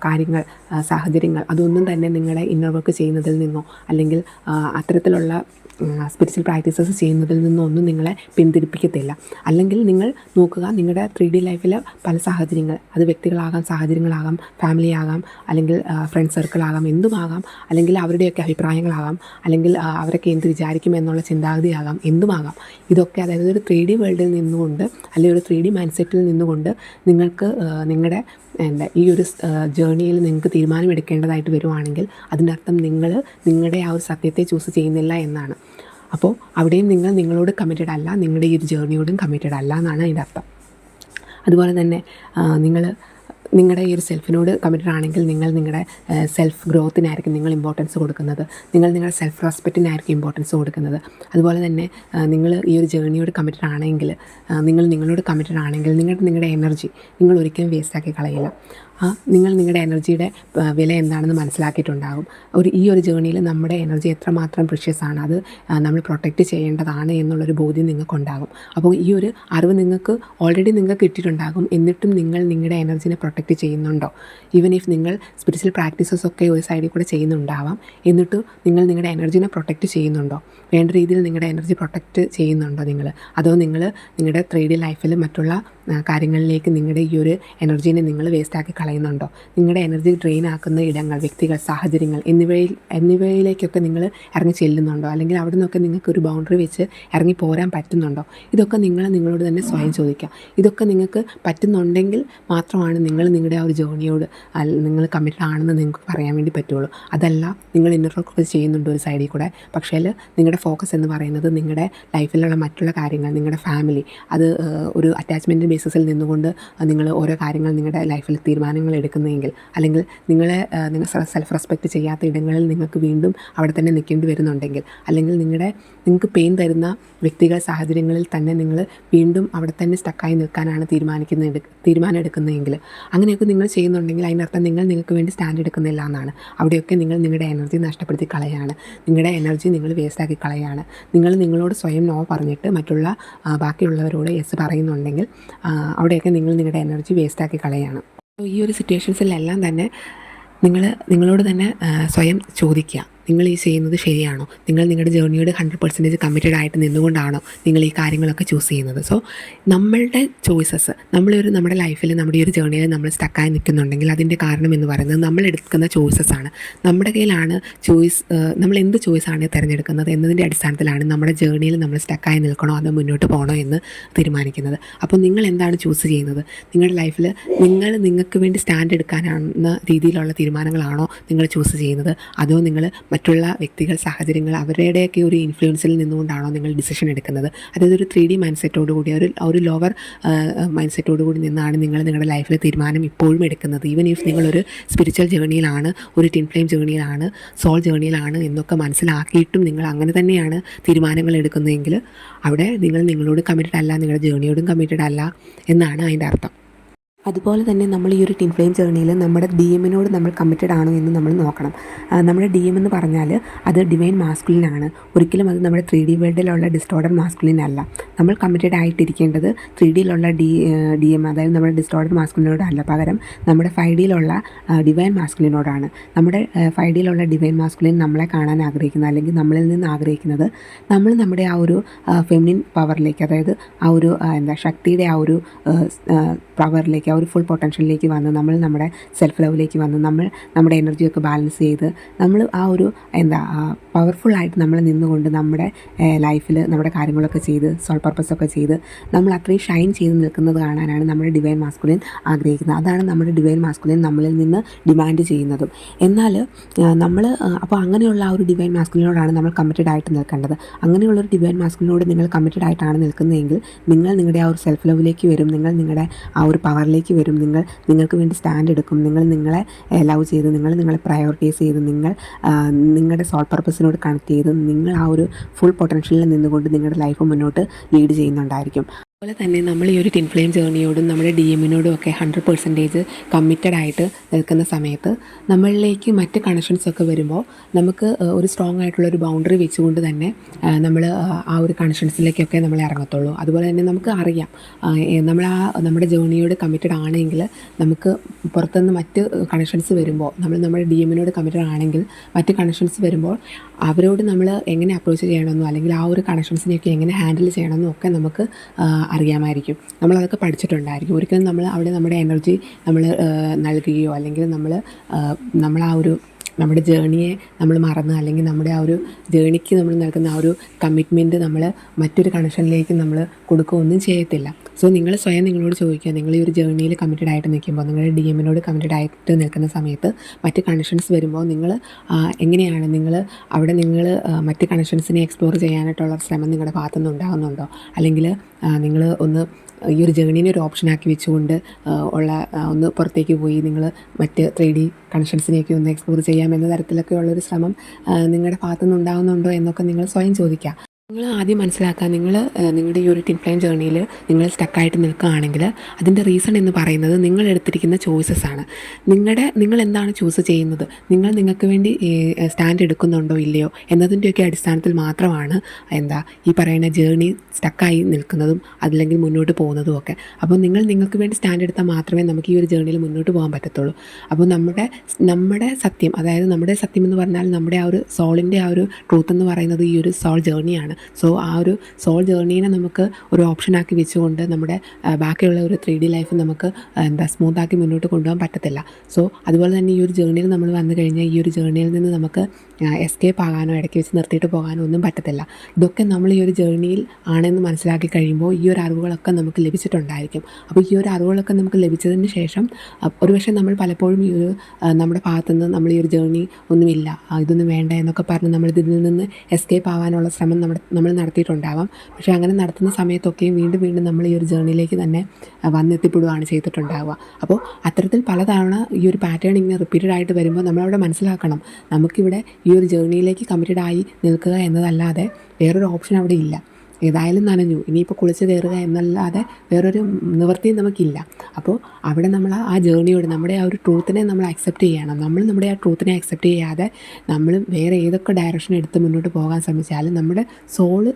കാര്യങ്ങൾ, സാഹചര്യങ്ങൾ, അതൊന്നും തന്നെ നിങ്ങളുടെ ഇന്നർ വർക്ക് ചെയ്യുന്നതിൽ നിന്നോ അല്ലെങ്കിൽ അത്തരത്തിലുള്ള സ്പിരിച്വൽ പ്രാക്ടീസസ് ചെയ്യുന്നതിൽ നിന്നൊന്നും നിങ്ങളെ പിന്തിരിപ്പിക്കത്തില്ല. അല്ലെങ്കിൽ നിങ്ങൾ നോക്കുക, നിങ്ങളുടെ 3D ലൈഫിൽ പല സാഹചര്യങ്ങൾ, അത് വ്യക്തികളാകാം, സാഹചര്യങ്ങളാകാം, ഫാമിലി ആകാം, അല്ലെങ്കിൽ ഫ്രണ്ട് സർക്കിളാകാം, എന്തുമാകാം, അല്ലെങ്കിൽ അവരുടെയൊക്കെ അഭിപ്രായങ്ങളാകാം, അല്ലെങ്കിൽ അവരൊക്കെ എന്ത് വിചാരിക്കും എന്നുള്ള ചിന്താഗതിയാകാം, എന്തുമാകാം. ഇതൊക്കെ അതായത് ഒരു 3D വേൾഡിൽ നിന്നുകൊണ്ട്, അല്ലെങ്കിൽ ഒരു 3D മൈൻഡ് സെറ്റിൽ നിന്നുകൊണ്ട് നിങ്ങൾക്ക് നിങ്ങളുടെ ഈ ഒരു ജേർണിയിൽ നിങ്ങൾക്ക് തീരുമാനമെടുക്കേണ്ടതായിട്ട് വരുവാണെങ്കിൽ അതിൻ്റെ അർത്ഥം നിങ്ങളുടെ ആ ഒരു സത്യത്തെ ചൂസ് ചെയ്യുന്നില്ല എന്നാണ്. അപ്പോൾ അവിടെയും നിങ്ങളോട് കമ്മിറ്റഡ് അല്ല, നിങ്ങളുടെ ഈ ഒരു ജേർണിയോടും കമ്മിറ്റഡ് അല്ല എന്നാണ് അതിൻ്റെ അർത്ഥം. അതുപോലെ തന്നെ നിങ്ങളുടെ ഈ ഒരു സെൽഫിനോട് കമ്മിറ്റഡ് ആണെങ്കിൽ നിങ്ങൾ നിങ്ങളുടെ സെൽഫ് ഗ്രോത്തിനായിരിക്കും നിങ്ങൾ ഇമ്പോർട്ടൻസ് കൊടുക്കുന്നത്, നിങ്ങളുടെ സെൽഫ് റെസ്പെക്റ്റിനായിരിക്കും ഇമ്പോർട്ടൻസ് കൊടുക്കുന്നത്. അതുപോലെ തന്നെ നിങ്ങൾ ഈ ഒരു ജേർണിയോട് കമ്മിറ്റഡ് ആണെങ്കിൽ, നിങ്ങളോട് കമ്മിറ്റഡ് ആണെങ്കിൽ നിങ്ങളുടെ എനർജി നിങ്ങൾ ഒരിക്കലും വേസ്റ്റാക്കി കളയില്ല. നിങ്ങൾ നിങ്ങളുടെ എനർജിയുടെ വില എന്താണെന്ന് മനസ്സിലാക്കിയിട്ടുണ്ടാകും. ഈ ഒരു ജേർണിയിൽ നമ്മുടെ എനർജി എത്രമാത്രം പ്രിഷ്യസ് ആണ്, അത് നമ്മൾ പ്രൊട്ടക്റ്റ് ചെയ്യേണ്ടതാണ് എന്നുള്ളൊരു ബോധ്യം നിങ്ങൾക്കുണ്ടാകും. അപ്പോൾ ഈ ഒരു അറിവ് നിങ്ങൾക്ക് കിട്ടിയിട്ടുണ്ടാകും. എന്നിട്ടും നിങ്ങൾ നിങ്ങളുടെ എനർജിനെ പ്രൊട്ടക്റ്റ് ചെയ്യുന്നുണ്ടോ? ഈവൻ ഇഫ് നിങ്ങൾ സ്പിരിച്വൽ പ്രാക്ടീസസ് ഒക്കെ ഒരു സൈഡിൽ കൂടെ ചെയ്യുന്നുണ്ടാവാം, എന്നിട്ട് നിങ്ങൾ നിങ്ങളുടെ എനർജിനെ പ്രൊട്ടക്റ്റ് ചെയ്യുന്നുണ്ടോ? വേണ്ട രീതിയിൽ നിങ്ങളുടെ എനർജി പ്രൊട്ടക്റ്റ് ചെയ്യുന്നുണ്ടോ നിങ്ങൾ? അതോ നിങ്ങളുടെ 3D ലൈഫിൽ മറ്റുള്ള കാര്യങ്ങളിലേക്ക് നിങ്ങളുടെ ഈ ഒരു എനർജീനെ നിങ്ങൾ വേസ്റ്റാക്കി കളയുന്നുണ്ടോ? നിങ്ങളുടെ എനർജി ഡ്രെയിൻ ആക്കുന്ന ഇടങ്ങൾ, വ്യക്തികൾ, സാഹചര്യങ്ങൾ എന്നിവയിലേക്കൊക്കെ നിങ്ങൾ ഇറങ്ങി ചെല്ലുന്നുണ്ടോ? അല്ലെങ്കിൽ അവിടെ നിന്നൊക്കെ നിങ്ങൾക്ക് ഒരു ബൗണ്ടറി വെച്ച് ഇറങ്ങി പോരാൻ പറ്റുന്നുണ്ടോ? ഇതൊക്കെ നിങ്ങളോട് തന്നെ സ്വയം ചോദിക്കാം. ഇതൊക്കെ നിങ്ങൾക്ക് പറ്റുന്നുണ്ടെങ്കിൽ മാത്രമാണ് നിങ്ങളുടെ ആ ഒരു ജേർണിയോട് നിങ്ങൾ കമ്മിറ്റഡ് ആണെന്ന് നിങ്ങൾക്ക് പറയാൻ വേണ്ടി പറ്റുള്ളൂ. അതല്ല, നിങ്ങൾ ഇന്നർ വർക്ക് ചെയ്യുന്നുണ്ട് ഒരു സൈഡിൽ കൂടെ, പക്ഷേ നിങ്ങളുടെ ഫോക്കസ് എന്ന് പറയുന്നത് നിങ്ങളുടെ ലൈഫിലുള്ള മറ്റുള്ള കാര്യങ്ങൾ, നിങ്ങളുടെ ഫാമിലി, അത് ഒരു അറ്റാച്ച്മെൻറ്റ് ബേസിസിൽ നിന്നുകൊണ്ട് നിങ്ങൾ ഓരോ കാര്യങ്ങൾ നിങ്ങളുടെ ലൈഫിൽ തീരുമാനങ്ങൾ എടുക്കുന്നതെങ്കിൽ, അല്ലെങ്കിൽ നിങ്ങൾ സെൽഫ് റെസ്പെക്റ്റ് ചെയ്യാത്ത ഇടങ്ങളിൽ നിങ്ങൾക്ക് വീണ്ടും അവിടെ തന്നെ നിൽക്കേണ്ടി വരുന്നുണ്ടെങ്കിൽ, അല്ലെങ്കിൽ നിങ്ങൾക്ക് പെയിൻ തരുന്ന വ്യക്തികൾ, സാഹചര്യങ്ങളിൽ തന്നെ നിങ്ങൾ വീണ്ടും അവിടെ തന്നെ സ്റ്റക്കായി നിൽക്കാനാണ് തീരുമാനം എടുക്കുന്നതെങ്കിൽ, അങ്ങനെയൊക്കെ നിങ്ങൾ ചെയ്യുന്നുണ്ടെങ്കിൽ അതിനർത്ഥം നിങ്ങൾക്ക് വേണ്ടി സ്റ്റാൻഡ് എടുക്കുന്നില്ല എന്നാണ്. അവിടെയൊക്കെ നിങ്ങളുടെ എനർജി നഷ്ടപ്പെടുത്തി കളയാണ്, നിങ്ങളുടെ എനർജി നിങ്ങൾ വേസ്റ്റാക്കി കളയാണ്. നിങ്ങളോട് സ്വയം നോ പറഞ്ഞിട്ട് മറ്റുള്ള ബാക്കിയുള്ളവരോട് യെസ് പറയുന്നുണ്ടെങ്കിൽ അവിടെയൊക്കെ നിങ്ങളുടെ എനർജി വേസ്റ്റാക്കി കളയാണ്. ഈ ഒരു സിറ്റുവേഷൻസിലെല്ലാം തന്നെ നിങ്ങളോട് തന്നെ സ്വയം ചോദിക്കുക, നിങ്ങൾ ഈ ചെയ്യുന്നത് ശരിയാണോ, നിങ്ങൾ നിങ്ങളുടെ ജേർണിയോട് 100% കമ്മിറ്റഡ് ആയിട്ട് നിന്നുകൊണ്ടാണോ നിങ്ങൾ ഈ കാര്യങ്ങളൊക്കെ ചൂസ് ചെയ്യുന്നത്. സോ നമ്മളുടെ ചോയ്സസ് നമ്മുടെ ലൈഫിൽ നമ്മുടെ ഈ ഒരു ജേർണിയിൽ നമ്മൾ സ്റ്റക്കായി നിൽക്കുന്നുണ്ടെങ്കിൽ അതിൻ്റെ കാരണം എന്ന് പറയുന്നത് നമ്മൾ എടുക്കുന്ന ചോയ്സസ് ആണ്. നമ്മുടെ കയ്യിലാണ് നമ്മൾ എന്ത് ചോയ്സാണ് തിരഞ്ഞെടുക്കുന്നത് എന്നതിൻ്റെ അടിസ്ഥാനത്തിലാണ് നമ്മുടെ ജേർണിയിൽ നമ്മൾ സ്റ്റക്കായി നിൽക്കണോ അതോ മുന്നോട്ട് പോകണോ എന്ന് തീരുമാനിക്കുന്നത്. അപ്പോൾ നിങ്ങൾ എന്താണ് ചൂസ് ചെയ്യുന്നത്? നിങ്ങളുടെ ലൈഫിൽ നിങ്ങൾക്ക് വേണ്ടി സ്റ്റാൻഡ് എടുക്കാനാകുന്ന രീതിയിലുള്ള തീരുമാനങ്ങളാണോ നിങ്ങൾ ചൂസ് ചെയ്യുന്നത്, അതോ നിങ്ങൾ മറ്റുള്ള വ്യക്തികൾ, സാഹചര്യങ്ങൾ, അവരുടെയൊക്കെ ഒരു ഇൻഫ്ലുവൻസിൽ നിന്നുകൊണ്ടാണോ നിങ്ങൾ ഡിസിഷൻ എടുക്കുന്നത്? അതായത് ഒരു 3D മൈൻഡ് സെറ്റോട് കൂടി, ഒരു ലോവർ മൈൻഡ് സെറ്റോട് കൂടി നിന്നാണ് നിങ്ങൾ നിങ്ങളുടെ ലൈഫിൽ തീരുമാനം ഇപ്പോഴും എടുക്കുന്നത്. ഈവൻ ഇഫ് നിങ്ങളൊരു സ്പിരിച്വൽ ജേർണിയിലാണ്, ഒരു ടിൻ ഫ്ലെയിം ജേർണിയിലാണ്, സോൾ ജേർണിയിലാണ് എന്നൊക്കെ മനസ്സിലാക്കിയിട്ടും നിങ്ങൾ അങ്ങനെ തന്നെയാണ് തീരുമാനങ്ങൾ എടുക്കുന്നതെങ്കിൽ അവിടെ നിങ്ങൾ നിങ്ങളോട് കമ്മിറ്റഡ് അല്ല, നിങ്ങളുടെ ജേർണിയോടും കമ്മിറ്റഡ് അല്ല എന്നാണ് അതിൻ്റെ അർത്ഥം. അതുപോലെ തന്നെ നമ്മൾ ഈ ഒരു ടിൻ ഫ്ലെയിം ജേർണിയിൽ നമ്മുടെ DMനോട് നമ്മൾ കമ്മിറ്റഡ് ആണോ എന്ന് നമ്മൾ നോക്കണം. നമ്മുടെ DM എന്ന് പറഞ്ഞാൽ അത് ഡിവൈൻ മാസ്കുലിൻ ആണ്. ഒരിക്കലും അത് നമ്മുടെ 3D വേൾഡിലുള്ള ഡിസ്റ്റോർഡർ മാസ്കുലിൻ അല്ല. നമ്മൾ കമ്മിറ്റഡ് ആയിട്ടിരിക്കേണ്ടത് 3Dയിലുള്ള DM, അതായത് നമ്മുടെ ഡിസ്റ്റോർഡർ മാസ്കുലിനോടല്ല, പകരം നമ്മുടെ 5Dയിലുള്ള ഡിവൈൻ മാസ്കുലിനോടാണ്. നമ്മുടെ 5Dയിലുള്ള ഡിവൈൻ മാസ്കുലിൻ നമ്മളെ കാണാൻ ആഗ്രഹിക്കുന്നത്, അല്ലെങ്കിൽ നമ്മളിൽ നിന്ന് ആഗ്രഹിക്കുന്നത്, നമ്മൾ നമ്മുടെ ആ ഒരു ഫെമിനിൻ പവറിലേക്ക്, അതായത് ആ ഒരു ശക്തിയുടെ ആ ഒരു പവറിലേക്ക്, ആ ഒരു ഫുൾ പൊട്ടൻഷ്യലിലേക്ക് വന്ന് നമ്മൾ നമ്മുടെ സെൽഫ് ലവിലേക്ക് വന്ന് നമ്മൾ നമ്മുടെ എനർജിയൊക്കെ ബാലൻസ് ചെയ്ത് നമ്മൾ ആ ഒരു പവർഫുള്ളായിട്ട് നമ്മൾ നിന്നുകൊണ്ട് നമ്മുടെ ലൈഫിൽ നമ്മുടെ കാര്യങ്ങളൊക്കെ ചെയ്ത് സോൾ പർപ്പസൊക്കെ ചെയ്ത് നമ്മൾ അത്രയും ഷൈൻ ചെയ്ത് നിൽക്കുന്നത് കാണാനാണ് നമ്മുടെ ഡിവൈൻ മാസ്കുലിൻ ആഗ്രഹിക്കുന്നത്. അതാണ് നമ്മുടെ ഡിവൈൻ മാസ്കുലിൻ നമ്മളിൽ നിന്ന് ഡിമാൻഡ് ചെയ്യുന്നതും. എന്നാൽ നമ്മൾ അപ്പോൾ അങ്ങനെയുള്ള ആ ഒരു ഡിവൈൻ മാസ്കുലിനോടാണ് നമ്മൾ കമ്മിറ്റഡ് ആയിട്ട് നിൽക്കേണ്ടത്. അങ്ങനെയുള്ളൊരു ഡിവൈൻ മാസ്കുലിനോട് നിങ്ങൾ കമ്മിറ്റഡ് ആയിട്ടാണ് നിൽക്കുന്നതെങ്കിൽ നിങ്ങൾ നിങ്ങളുടെ ആ ഒരു സെൽഫ് ലവിലേക്ക് വരും, നിങ്ങൾ നിങ്ങളുടെ ആ ഒരു പവറിലേക്ക് വരും, നിങ്ങൾക്ക് വേണ്ടി സ്റ്റാൻഡ് എടുക്കും, നിങ്ങളെ ലവ് ചെയ്ത്, നിങ്ങളെ പ്രയോറിറ്റൈസ് ചെയ്ത്, നിങ്ങളുടെ സോൾ പർപ്പസിനോട് കണക്ട് ചെയ്ത് നിങ്ങൾ ആ ഒരു ഫുൾ പൊട്ടൻഷ്യലിൽ നിന്നുകൊണ്ട് നിങ്ങളുടെ ലൈഫ് മുന്നോട്ട് ലീഡ് ചെയ്യുന്നുണ്ടായിരിക്കും. അതുപോലെ തന്നെ നമ്മൾ ഈ ഒരു ടിൻ ഫ്ലെയിം ജേർണിയോടും നമ്മുടെ DMനോടും ഒക്കെ 100% കമ്മിറ്റഡ് ആയിട്ട് നിൽക്കുന്ന സമയത്ത് നമ്മളിലേക്ക് മറ്റ് കണക്ഷൻസൊക്കെ വരുമ്പോൾ നമുക്ക് ഒരു സ്ട്രോങ് ആയിട്ടുള്ളൊരു ബൗണ്ടറി വെച്ചുകൊണ്ട് തന്നെ നമ്മൾ ആ ഒരു കണക്ഷൻസിലേക്കൊക്കെ നമ്മൾ ഇറങ്ങത്തുള്ളൂ. അതുപോലെ തന്നെ നമുക്ക് അറിയാം, നമ്മുടെ ജേർണിയോട് കമ്മിറ്റഡ് ആണെങ്കിൽ നമുക്ക് പുറത്തുനിന്ന് മറ്റ് കണക്ഷൻസ് വരുമ്പോൾ, നമ്മുടെ DMനോട് കമ്മിറ്റഡ് ആണെങ്കിൽ മറ്റ് കണക്ഷൻസ് വരുമ്പോൾ അവരോട് നമ്മൾ എങ്ങനെ അപ്രോച്ച് ചെയ്യണമെന്നോ അല്ലെങ്കിൽ ആ ഒരു കണക്ഷൻസിനെയൊക്കെ എങ്ങനെ ഹാൻഡിൽ ചെയ്യണമെന്നോ ഒക്കെ നമുക്ക് അറിയാമായിരിക്കും. നമ്മളതൊക്കെ പഠിച്ചിട്ടുണ്ടായിരിക്കും. ഒരിക്കലും നമ്മൾ അവിടെ നമ്മുടെ എനർജി നമ്മൾ നൽകുകയോ അല്ലെങ്കിൽ നമ്മൾ ആ ഒരു നമ്മുടെ ജേർണിയെ നമ്മൾ മറന്ന്, അല്ലെങ്കിൽ നമ്മുടെ ആ ഒരു ജേർണിക്ക് നമ്മൾ നൽകുന്ന ആ ഒരു കമ്മിറ്റ്മെൻറ്റ് നമ്മൾ മറ്റൊരു കണക്ഷനിലേക്ക് നമ്മൾ കൊടുക്കുകയൊന്നും ചെയ്യത്തില്ല. സോ നിങ്ങൾ സ്വയം നിങ്ങളോട് ചോദിക്കുക, നിങ്ങൾ ഈ ഒരു ജേർണിയിൽ കമ്മിറ്റഡ് ആയിട്ട് നിൽക്കുമ്പോൾ, നിങ്ങളുടെ DMനോട് കമ്മിറ്റഡ് ആയിട്ട് നിൽക്കുന്ന സമയത്ത് മറ്റ് കണക്ഷൻസ് വരുമ്പോൾ എങ്ങനെയാണ് നിങ്ങൾ മറ്റ് കണക്ഷൻസിനെ എക്സ്പ്ലോർ ചെയ്യാനായിട്ടുള്ള ശ്രമം നിങ്ങളുടെ ഭാഗത്തുനിന്ന് ഉണ്ടാകുന്നുണ്ടോ, അല്ലെങ്കിൽ നിങ്ങൾ ഈ ഒരു ജേർണീനെ ഒരു ഓപ്ഷനാക്കി വെച്ചുകൊണ്ട് ഒന്ന് പുറത്തേക്ക് പോയി നിങ്ങൾ മറ്റ് 3D കണക്ഷൻസിനെയൊക്കെ ഒന്ന് എക്സ്പ്ലോർ ചെയ്യാമെന്ന തരത്തിലൊക്കെ ഉള്ളൊരു ശ്രമം നിങ്ങളുടെ ഭാഗത്തുനിന്ന് ഉണ്ടാകുന്നുണ്ടോ എന്നൊക്കെ നിങ്ങൾ സ്വയം ചോദിക്കുക. നിങ്ങൾ ആദ്യം മനസ്സിലാക്കുക, നിങ്ങളുടെ ഈ ഒരു ടിൻ ഫ്ലെയിം ജേർണിയിൽ നിങ്ങൾ സ്റ്റക്കായിട്ട് നിൽക്കുകയാണെങ്കിൽ അതിൻ്റെ റീസൺ എന്ന് പറയുന്നത് നിങ്ങൾ എടുത്തിരിക്കുന്ന ചോയ്സസ് ആണ്. നിങ്ങൾ എന്താണ് ചൂസ് ചെയ്യുന്നത്, നിങ്ങൾക്ക് വേണ്ടി സ്റ്റാൻഡ് എടുക്കുന്നുണ്ടോ ഇല്ലയോ എന്നതിൻ്റെയൊക്കെ അടിസ്ഥാനത്തിൽ മാത്രമാണ് ഈ പറയുന്ന ജേർണി സ്റ്റക്കായി നിൽക്കുന്നതും അതല്ലെങ്കിൽ മുന്നോട്ട് പോകുന്നതും ഒക്കെ. അപ്പോൾ നിങ്ങൾക്ക് വേണ്ടി സ്റ്റാൻഡ് എടുത്താൽ മാത്രമേ നമുക്ക് ഈ ഒരു ജേർണിയിൽ മുന്നോട്ട് പോകാൻ പറ്റത്തുള്ളൂ. അപ്പോൾ നമ്മുടെ സത്യം, അതായത് നമ്മുടെ സത്യം എന്ന് പറഞ്ഞാൽ നമ്മുടെ ആ ഒരു സോളിൻ്റെ ആ ഒരു ട്രൂത്ത് എന്ന് പറയുന്നത് ഈ ഒരു സോൾ ജേർണിയാണ്. സോ ആ ഒരു സോൾ ജേർണീനെ നമുക്ക് ഒരു ഓപ്ഷനാക്കി വെച്ചുകൊണ്ട് നമ്മുടെ ബാക്കിയുള്ള ഒരു 3D ലൈഫ് നമുക്ക് സ്മൂത്താക്കി മുന്നോട്ട് കൊണ്ടുപോകാൻ പറ്റത്തില്ല. സോ അതുപോലെ തന്നെ ഈ ഒരു ജേർണിയിൽ നമ്മൾ വന്നു കഴിഞ്ഞാൽ ഈ ഒരു ജേർണിയിൽ നിന്ന് നമുക്ക് എസ്കേപ്പ് ആകാനോ ഇടയ്ക്ക് വെച്ച് നിർത്തിയിട്ട് പോകാനോ ഒന്നും പറ്റത്തില്ല. ഇതൊക്കെ നമ്മൾ ഈ ഒരു ജേർണിയിൽ ആണെന്ന് മനസ്സിലാക്കി കഴിയുമ്പോൾ ഈ ഒരു അറിവുകളൊക്കെ നമുക്ക് ലഭിച്ചിട്ടുണ്ടായിരിക്കും. അപ്പോൾ ഈ ഒരു അറിവുകളൊക്കെ നമുക്ക് ലഭിച്ചതിന് ശേഷം ഒരുപക്ഷെ നമ്മൾ പലപ്പോഴും ഈ ഒരു നമ്മുടെ ഭാഗത്തുനിന്ന് നമ്മൾ ഈ ഒരു ജേർണി ഒന്നുമില്ല, ഇതൊന്നും വേണ്ട എന്നൊക്കെ പറഞ്ഞ് നമ്മളിതിൽ നിന്ന് എസ്കേപ്പ് ആവാനുള്ള ശ്രമം നമ്മൾ നടത്തിയിട്ടുണ്ടാവാം. പക്ഷേ അങ്ങനെ നടത്തുന്ന സമയത്തൊക്കെയും വീണ്ടും നമ്മൾ ഈ ഒരു ജേർണിയിലേക്ക് തന്നെ വന്നെത്തിപ്പെടുകയാണ് ചെയ്തിട്ടുണ്ടാവുക. അപ്പോൾ അത്തരത്തിൽ പലതവണ ഈ ഒരു പാറ്റേൺ ഇങ്ങനെ റിപ്പീറ്റഡ് ആയിട്ട് വരുമ്പോൾ നമ്മളവിടെ മനസ്സിലാക്കണം, നമുക്കിവിടെ ഈ ഒരു ജേർണിയിലേക്ക് കമ്മിറ്റഡ് ആയി നിൽക്കുക എന്നതല്ലാതെ വേറൊരു ഓപ്ഷൻ അവിടെ ഇല്ല. ഏതായാലും നനഞ്ഞു, ഇനിയിപ്പോൾ കുളിച്ച് കയറുക എന്നല്ലാതെ വേറൊരു നിവൃത്തിയും നമുക്കില്ല. അപ്പോൾ അവിടെ നമ്മൾ ആ ജേർണിയോട് നമ്മുടെ ആ ഒരു ട്രൂത്തിനെ നമ്മൾ അക്സെപ്റ്റ് ചെയ്യണം. നമ്മുടെ ആ ട്രൂത്തിനെ അക്സെപ്റ്റ് ചെയ്യാതെ നമ്മൾ വേറെ ഏതൊക്കെ ഡയറക്ഷൻ എടുത്ത് മുന്നോട്ട് പോകാൻ ശ്രമിച്ചാലും നമ്മുടെ സോള്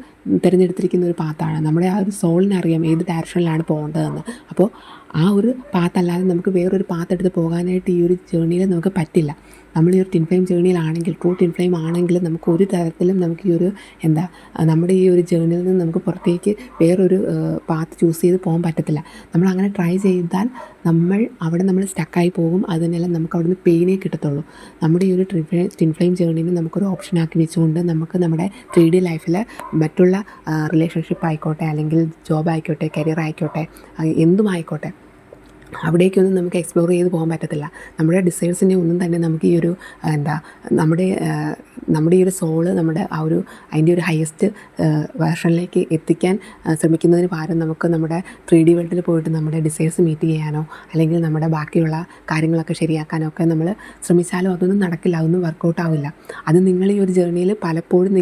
തിരഞ്ഞെടുത്തിരിക്കുന്ന ഒരു പാത്താണ്. നമ്മുടെ ആ ഒരു സോളിനറിയാം ഏത് ഡയറക്ഷനിലാണ് പോകേണ്ടതെന്ന്. അപ്പോൾ ആ ഒരു പാത്തല്ലാതെ നമുക്ക് വേറൊരു പാത്തെടുത്ത് പോകാനായിട്ട് ഈ ഒരു ജേർണിയിൽ നമുക്ക് പറ്റില്ല. നമ്മൾ ഈ ഒരു ട്വിൻ ഫ്ലെയിം ജേർണിയിലാണെങ്കിൽ, ട്രൂ ട്വിൻ ഫ്ലെയിം ആണെങ്കിൽ നമുക്ക് ഒരു തരത്തിലും നമുക്ക് ഈ ഒരു നമ്മുടെ ഈ ഒരു ജേർണിയിൽ നിന്ന് നമുക്ക് പുറത്തേക്ക് വേറൊരു പാത്ത് ചൂസ് ചെയ്ത് പോകാൻ പറ്റത്തില്ല. നമ്മളങ്ങനെ ട്രൈ ചെയ്താൽ നമ്മൾ സ്റ്റക്കായി പോകും. അത് തന്നെയല്ല, നമുക്ക് അവിടുന്ന് പെയിനേ കിട്ടത്തുള്ളൂ. നമ്മുടെ ഈ ഒരു ട്വിൻ ഫ്ലെയിം ജേർണീനെ നമുക്കൊരു ഓപ്ഷനാക്കി വെച്ചുകൊണ്ട് നമുക്ക് നമ്മുടെ 3D ലൈഫിൽ മറ്റുള്ള റിലേഷൻഷിപ്പ് ആയിക്കോട്ടെ, അല്ലെങ്കിൽ ജോബ് ആയിക്കോട്ടെ, കരിയർ ആയിക്കോട്ടെ, എന്തും ആയിക്കോട്ടെ, അവിടേക്കൊന്നും നമുക്ക് എക്സ്പ്ലോർ ചെയ്ത് പോകാൻ പറ്റത്തില്ല. നമ്മുടെ ഡിസൈർസിനെ ഒന്നും തന്നെ നമുക്ക് ഈ ഒരു നമ്മുടെ ഈ ഒരു സോള് അതിൻ്റെ ഒരു ഹയസ്റ്റ് വേർഷനിലേക്ക് എത്തിക്കാൻ ശ്രമിക്കുന്നതിന് പകരം നമുക്ക് നമ്മുടെ 3D വേൾഡിൽ പോയിട്ട് നമ്മുടെ ഡിസൈർസ് മീറ്റ് ചെയ്യാനോ, അല്ലെങ്കിൽ നമ്മുടെ ബാക്കിയുള്ള കാര്യങ്ങളൊക്കെ ശരിയാക്കാനോ ഒക്കെ നമ്മൾ ശ്രമിച്ചാലും അതൊന്നും നടക്കില്ല, അതൊന്നും വർക്കൗട്ട് ആവില്ല. അത് നിങ്ങൾ ഈ ഒരു ജേർണിയിൽ പലപ്പോഴും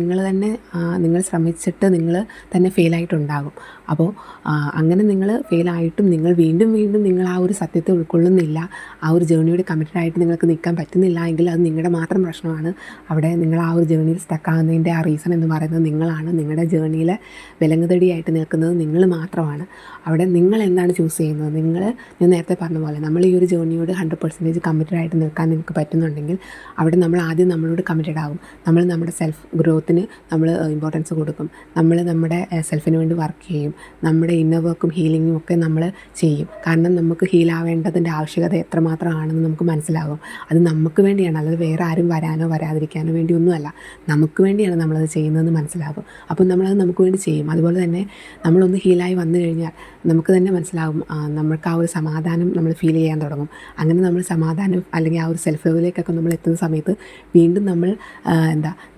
നിങ്ങൾ ശ്രമിച്ചിട്ട് നിങ്ങൾ തന്നെ ഫെയിലായിട്ടുണ്ടാകും. അപ്പോൾ അങ്ങനെ നിങ്ങൾ ഫെയിലായിട്ടും നിങ്ങൾ വീണ്ടും നിങ്ങൾ ആ ഒരു സത്യത്തെ ഉൾക്കൊള്ളുന്നില്ല, ആ ഒരു ജേർണിയോട് കമ്മിറ്റഡ് ആയിട്ട് നിങ്ങൾക്ക് നിൽക്കാൻ പറ്റുന്നില്ല എങ്കിൽ അത് നിങ്ങളുടെ മാത്രം പ്രശ്നമാണ്. അവിടെ നിങ്ങൾ ആ ഒരു ജേർണിയിൽ സ്റ്റക്കാകുന്നതിൻ്റെ ആ റീസൺ എന്ന് പറയുന്നത് നിങ്ങളാണ്. നിങ്ങളുടെ ജേർണിയിൽ വിലങ്ങുതടിയായിട്ട് നിൽക്കുന്നത് നിങ്ങൾ മാത്രമാണ്. അവിടെ നിങ്ങൾ എന്താണ് ചൂസ് ചെയ്യുന്നത്? ഞാൻ നേരത്തെ പറഞ്ഞ പോലെ നമ്മൾ ഈ ഒരു ജേർണിയോട് 100% കമ്മിറ്റഡ് ആയിട്ട് നിൽക്കാൻ നിങ്ങൾക്ക് പറ്റുന്നുണ്ടെങ്കിൽ അവിടെ നമ്മൾ ആദ്യം നമ്മളോട് കമ്മിറ്റഡ് ആകും. നമ്മൾ നമ്മുടെ സെൽഫ് ഗ്രോത്തിന് നമ്മൾ ഇമ്പോർട്ടൻസ് കൊടുക്കും. നമ്മൾ നമ്മുടെ സെൽഫിന് വേണ്ടി വർക്ക് ചെയ്യും. നമ്മുടെ ഇന്നർ വർക്കും ഹീലിങ്ങും ഒക്കെ നമ്മൾ ചെയ്യും. കാരണം നമുക്ക് ഹീലാവേണ്ടതിൻ്റെ ആവശ്യകത എത്രമാത്രമാണെന്ന് നമുക്ക് മനസ്സിലാകും. അത് നമുക്ക് വേണ്ടിയാണ്, അല്ലാതെ വേറെ ആരും വരാനോ വരാതിരിക്കാനോ വേണ്ടി ഒന്നുമല്ല. നമുക്ക് വേണ്ടിയാണ് നമ്മളത് ചെയ്യുന്നതെന്ന് മനസ്സിലാകും. അപ്പം നമ്മളത് നമുക്ക് വേണ്ടി ചെയ്യും. അതുപോലെ തന്നെ നമ്മളൊന്ന് ഹീലായി വന്നു കഴിഞ്ഞാൽ നമുക്ക് തന്നെ മനസ്സിലാകും, നമുക്ക് ആ ഒരു സമാധാനം നമ്മൾ ഫീൽ ചെയ്യാൻ തുടങ്ങും. അങ്ങനെ നമ്മൾ സമാധാനം അല്ലെങ്കിൽ ആ ഒരു സെൽഫ് ലവിലേക്കൊക്കെ നമ്മൾ എത്തുന്ന സമയത്ത് വീണ്ടും നമ്മൾ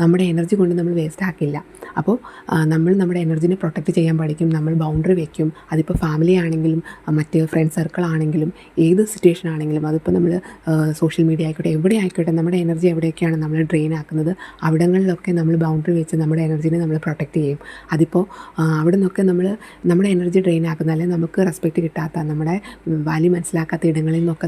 നമ്മുടെ എനർജി കൊണ്ട് നമ്മൾ വേസ്റ്റ് ആക്കില്ല. അപ്പോൾ നമ്മൾ നമ്മുടെ എനർജിനെ പ്രൊട്ടക്റ്റ് ചെയ്യാൻ പഠിക്കും. നമ്മൾ ബൗണ്ടറി വയ്ക്കും. അതിപ്പോൾ ഫാമിലി ആണെങ്കിലും മറ്റ് ഫ്രണ്ട് സർക്കിൾ ആണെങ്കിലും ഏത് സിറ്റുവേഷൻ ആണെങ്കിലും, അതിപ്പോൾ നമ്മൾ സോഷ്യൽ മീഡിയ ആയിക്കോട്ടെ, എവിടെ ആയിക്കോട്ടെ, നമ്മുടെ എനർജി എവിടെയൊക്കെയാണ് നമ്മൾ ഡ്രെയിൻ ആക്കുന്നത് അവിടങ്ങളിലൊക്കെ നമ്മൾ ബൗണ്ടറി വെച്ച് നമ്മുടെ എനർജിനെ നമ്മൾ പ്രൊട്ടക്റ്റ് ചെയ്യും. അതിപ്പോൾ അവിടെ നിന്നൊക്കെ നമ്മുടെ എനർജി ഡ്രെയിൻ ആക്കുന്ന, അല്ലെങ്കിൽ നമുക്ക് റെസ്പെക്റ്റ് കിട്ടാത്ത, നമ്മുടെ വാല്യൂ മനസ്സിലാക്കാത്ത ഇടങ്ങളിൽ നിന്നൊക്കെ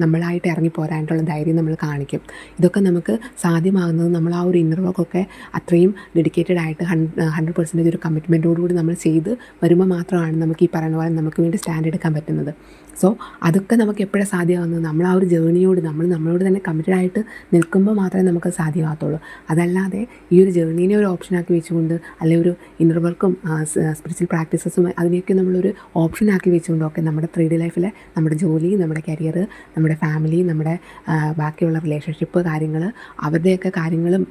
നമ്മളായിട്ട് ഇറങ്ങിപ്പോരാനായിട്ടുള്ള ധൈര്യം നമ്മൾ കാണിക്കും. ഇതൊക്കെ നമുക്ക് സാധ്യമാകുന്നത് നമ്മൾ ആ ഒരു ഇന്നർ വർക്കൊക്കെ അത്രയും ഡെഡിക്കേറ്റഡ് ആയിട്ട് 100% ഒരു കമ്മിറ്റ്മെൻറ്റോടുകൂടി നമ്മൾ ചെയ്ത് വരുമ്പോൾ മാത്രമാണ് നമുക്ക് ഈ പറയുന്ന പോലെ നമുക്ക് വേണ്ടി സ്റ്റാൻഡ് എടുക്കാൻ പറ്റുന്നത്. സോ അതൊക്കെ നമുക്ക് എപ്പോഴാണ് സാധ്യമാകുന്നത്? നമ്മൾ ആ ഒരു ജേർണിയോട് നമ്മളോട് തന്നെ കമ്മിറ്റഡ് ആയിട്ട് നിൽക്കുമ്പോൾ മാത്രമേ നമുക്ക് സാധ്യമാകത്തുള്ളൂ. അതല്ലാതെ ഈ ഒരു ജേർണീനെ ഒരു ഓപ്ഷനാക്കി വെച്ചുകൊണ്ട്, അല്ലെങ്കിൽ ഒരു ഇന്നർ വർക്കും സ്പിരിച്വൽ പ്രാക്ടീസസും അതിനെയൊക്കെ നമ്മളൊരു ഓപ്ഷനാക്കി വെച്ചുകൊണ്ടൊക്കെ നമ്മുടെ 3D ലൈഫിലെ നമ്മുടെ ജോലി, നമ്മുടെ കരിയർ, നമ്മുടെ ഫാമിലി, നമ്മുടെ ബാക്കിയുള്ള റിലേഷൻഷിപ്പ് കാര്യങ്ങൾ, അവരുടെയൊക്കെ കാര്യങ്ങളും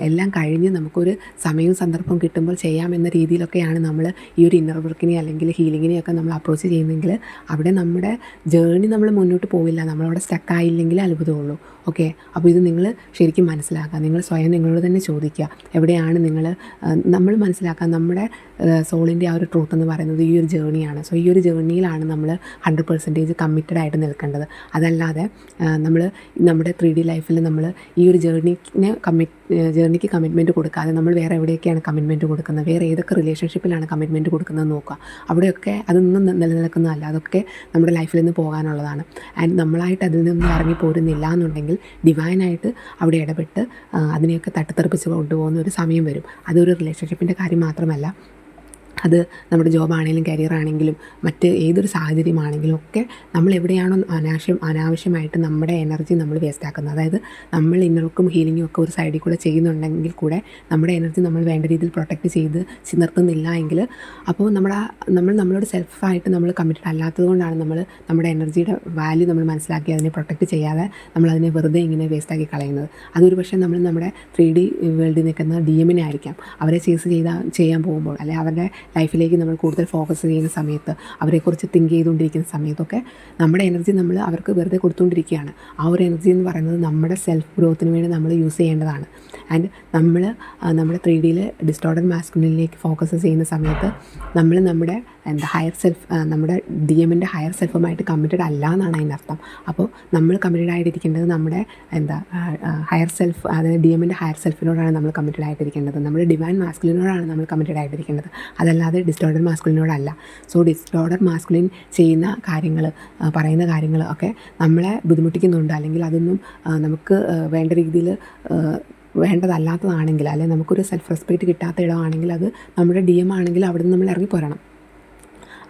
എല്ലാം കഴിഞ്ഞ് നമുക്കൊരു സമയവും സന്ദർഭവും കിട്ടുമ്പോൾ ചെയ്യാമെന്ന രീതിയിലൊക്കെയാണ് നമ്മൾ ഈ ഒരു ഇന്നർ വർക്കിനെ അല്ലെങ്കിൽ ഹീലിങ്ങിനെയൊക്കെ നമ്മൾ അപ്രോച്ച് ചെയ്യുന്നതെങ്കിൽ അവിടെ നമ്മുടെ ജേർണി നമ്മൾ മുന്നോട്ട് പോവില്ല. നമ്മളവിടെ സ്റ്റക്കായില്ലെങ്കിൽ അത്ഭുതമുള്ളൂ. ഓക്കെ, അപ്പോൾ ഇത് നിങ്ങൾ ശരിക്കും മനസ്സിലാക്കുക. നിങ്ങൾ സ്വയം നിങ്ങളോട് തന്നെ ചോദിക്കുക, എവിടെയാണ് നമ്മൾ മനസ്സിലാക്കുക. നമ്മുടെ സോളിൻ്റെ ആ ഒരു ട്രൂത്ത് എന്ന് പറയുന്നത് ഈ ഒരു ജേർണിയാണ്. സോ ഈ ഒരു ജേർണിയിലാണ് നമ്മൾ 100% കമ്മിറ്റഡ് ആയിട്ട് നിൽക്കേണ്ടത്. അതല്ലാതെ നമ്മൾ നമ്മുടെ 3D ലൈഫിൽ നമ്മൾ ഈ ഒരു ജേർണിക്ക് കമ്മിറ്റ്മെൻറ്റ് കൊടുക്കാതെ നമ്മൾ വേറെ എവിടെയൊക്കെയാണ് കമ്മിറ്റ്മെൻറ്റ് കൊടുക്കുന്നത്, വേറെ ഏതൊക്കെ റിലേഷൻഷിപ്പിലാണ് കമ്മിറ്റ്മെൻറ്റ് കൊടുക്കുന്നത് നോക്കുക. അവിടെയൊക്കെ അതൊന്നും നിലനിൽക്കുന്നതല്ല. അതൊക്കെ നമ്മുടെ ലൈഫിൽ നിന്ന് പോകാനുള്ളതാണ്. ആൻഡ് നമ്മളായിട്ട് അതിൽ നിന്ന് ഇറങ്ങി പോരുന്നില്ല എന്നുണ്ടെങ്കിൽ ഡിവൈനായിട്ട് അവിടെ ഇടപെട്ട് അതിനെയൊക്കെ തട്ടിത്തെറിപ്പിച്ച് കൊണ്ടുപോകുന്ന ഒരു സമയം വരും. അതൊരു റിലേഷൻഷിപ്പിൻ്റെ കാര്യം മാത്രമല്ല, അത് നമ്മുടെ ജോബാണെങ്കിലും കരിയർ ആണെങ്കിലും മറ്റ് ഏതൊരു സാഹചര്യമാണെങ്കിലും ഒക്കെ നമ്മൾ എവിടെയാണോ അനാവശ്യമായിട്ട് നമ്മുടെ എനർജി നമ്മൾ വേസ്റ്റ് ആക്കുന്നത്, അതായത് നമ്മൾ ഇന്നർക്കും ഹീലിങ്ങും ഒക്കെ ഒരു സൈഡിൽ കൂടെ ചെയ്യുന്നുണ്ടെങ്കിൽ കൂടെ നമ്മുടെ എനർജി നമ്മൾ വേണ്ട രീതിയിൽ പ്രൊട്ടക്റ്റ് ചെയ്ത് നിർത്തുന്നില്ല എങ്കിൽ, അപ്പോൾ നമ്മളോട് സെൽഫായിട്ട് നമ്മൾ കമ്മിറ്റഡ് അല്ലാത്തത് കൊണ്ടാണ് നമ്മുടെ എനർജിയുടെ വാല്യൂ നമ്മൾ മനസ്സിലാക്കി അതിനെ പ്രൊട്ടക്റ്റ് ചെയ്യാതെ നമ്മളതിനെ വെറുതെ ഇങ്ങനെ വേസ്റ്റാക്കി കളയുന്നത്. അതൊരു പക്ഷേ നമ്മുടെ 3D വേൾഡിൽ നിൽക്കുന്ന DM ആയിരിക്കാം. അവരെ ചെയ്യാൻ പോകുമ്പോൾ, അല്ലെങ്കിൽ അവരുടെ ലൈഫിലേക്ക് നമ്മൾ കൂടുതൽ ഫോക്കസ് ചെയ്യുന്ന സമയത്ത്, അവരെക്കുറിച്ച് തിങ്ക് ചെയ്തുകൊണ്ടിരിക്കുന്ന സമയത്തൊക്കെ നമ്മുടെ എനർജി നമ്മൾ അവർക്ക് വെറുതെ കൊടുത്തുകൊണ്ടിരിക്കുകയാണ്. ആ ഒരു എനർജി എന്ന് പറയുന്നത് നമ്മുടെ സെൽഫ് ഗ്രോത്തിന് വേണ്ടി നമ്മൾ യൂസ് ചെയ്യേണ്ടതാണ്. ആൻഡ് നമ്മുടെ 3Dയിൽ ഡിസ്റ്റോർഡഡ് മാസ്കുലിനിലേക്ക് ഫോക്കസ് ചെയ്യുന്ന സമയത്ത് നമ്മൾ നമ്മുടെ ഹയർ സെൽഫ്, നമ്മുടെ DMൻ്റെ ഹയർ സെൽഫുമായിട്ട് കമ്മിറ്റഡ് അല്ല എന്നാണ് അതിനർത്ഥം. അപ്പോൾ നമ്മൾ കമ്മിറ്റഡ് ആയിട്ടിരിക്കേണ്ടത് നമ്മുടെ ഹയർ സെൽഫ്, അതായത് DMൻ്റെ ഹയർ സെൽഫിനോടാണ് നമ്മൾ കമ്മിറ്റഡ് ആയിട്ടിരിക്കേണ്ടത്. നമ്മുടെ ഡിവൈൻ മാസ്കുലിനോടാണ് നമ്മൾ കമ്മിറ്റഡ് ആയിട്ടിരിക്കേണ്ടത്, അതല്ലാതെ ഡിസ്റ്റോർഡഡ് മാസ്കുലിനോടല്ല. സോ ഡിസ്റ്റോർഡഡ് മാസ്കുലിൻ ചെയ്യുന്ന കാര്യങ്ങൾ, പറയുന്ന കാര്യങ്ങൾ ഒക്കെ നമ്മളെ ബുദ്ധിമുട്ടിക്കുന്നുണ്ട്, അല്ലെങ്കിൽ അതൊന്നും നമുക്ക് വേണ്ട രീതിയിൽ വേണ്ടതല്ലാത്തതാണെങ്കിൽ, അല്ലെങ്കിൽ നമുക്കൊരു സെൽഫ് റെസ്പെക്റ്റ് കിട്ടാത്ത ഇടമാണെങ്കിൽ, അത് നമ്മുടെ DM ആണെങ്കിൽ അവിടെ നിന്ന് നമ്മൾ ഇറങ്ങിപ്പോരണം.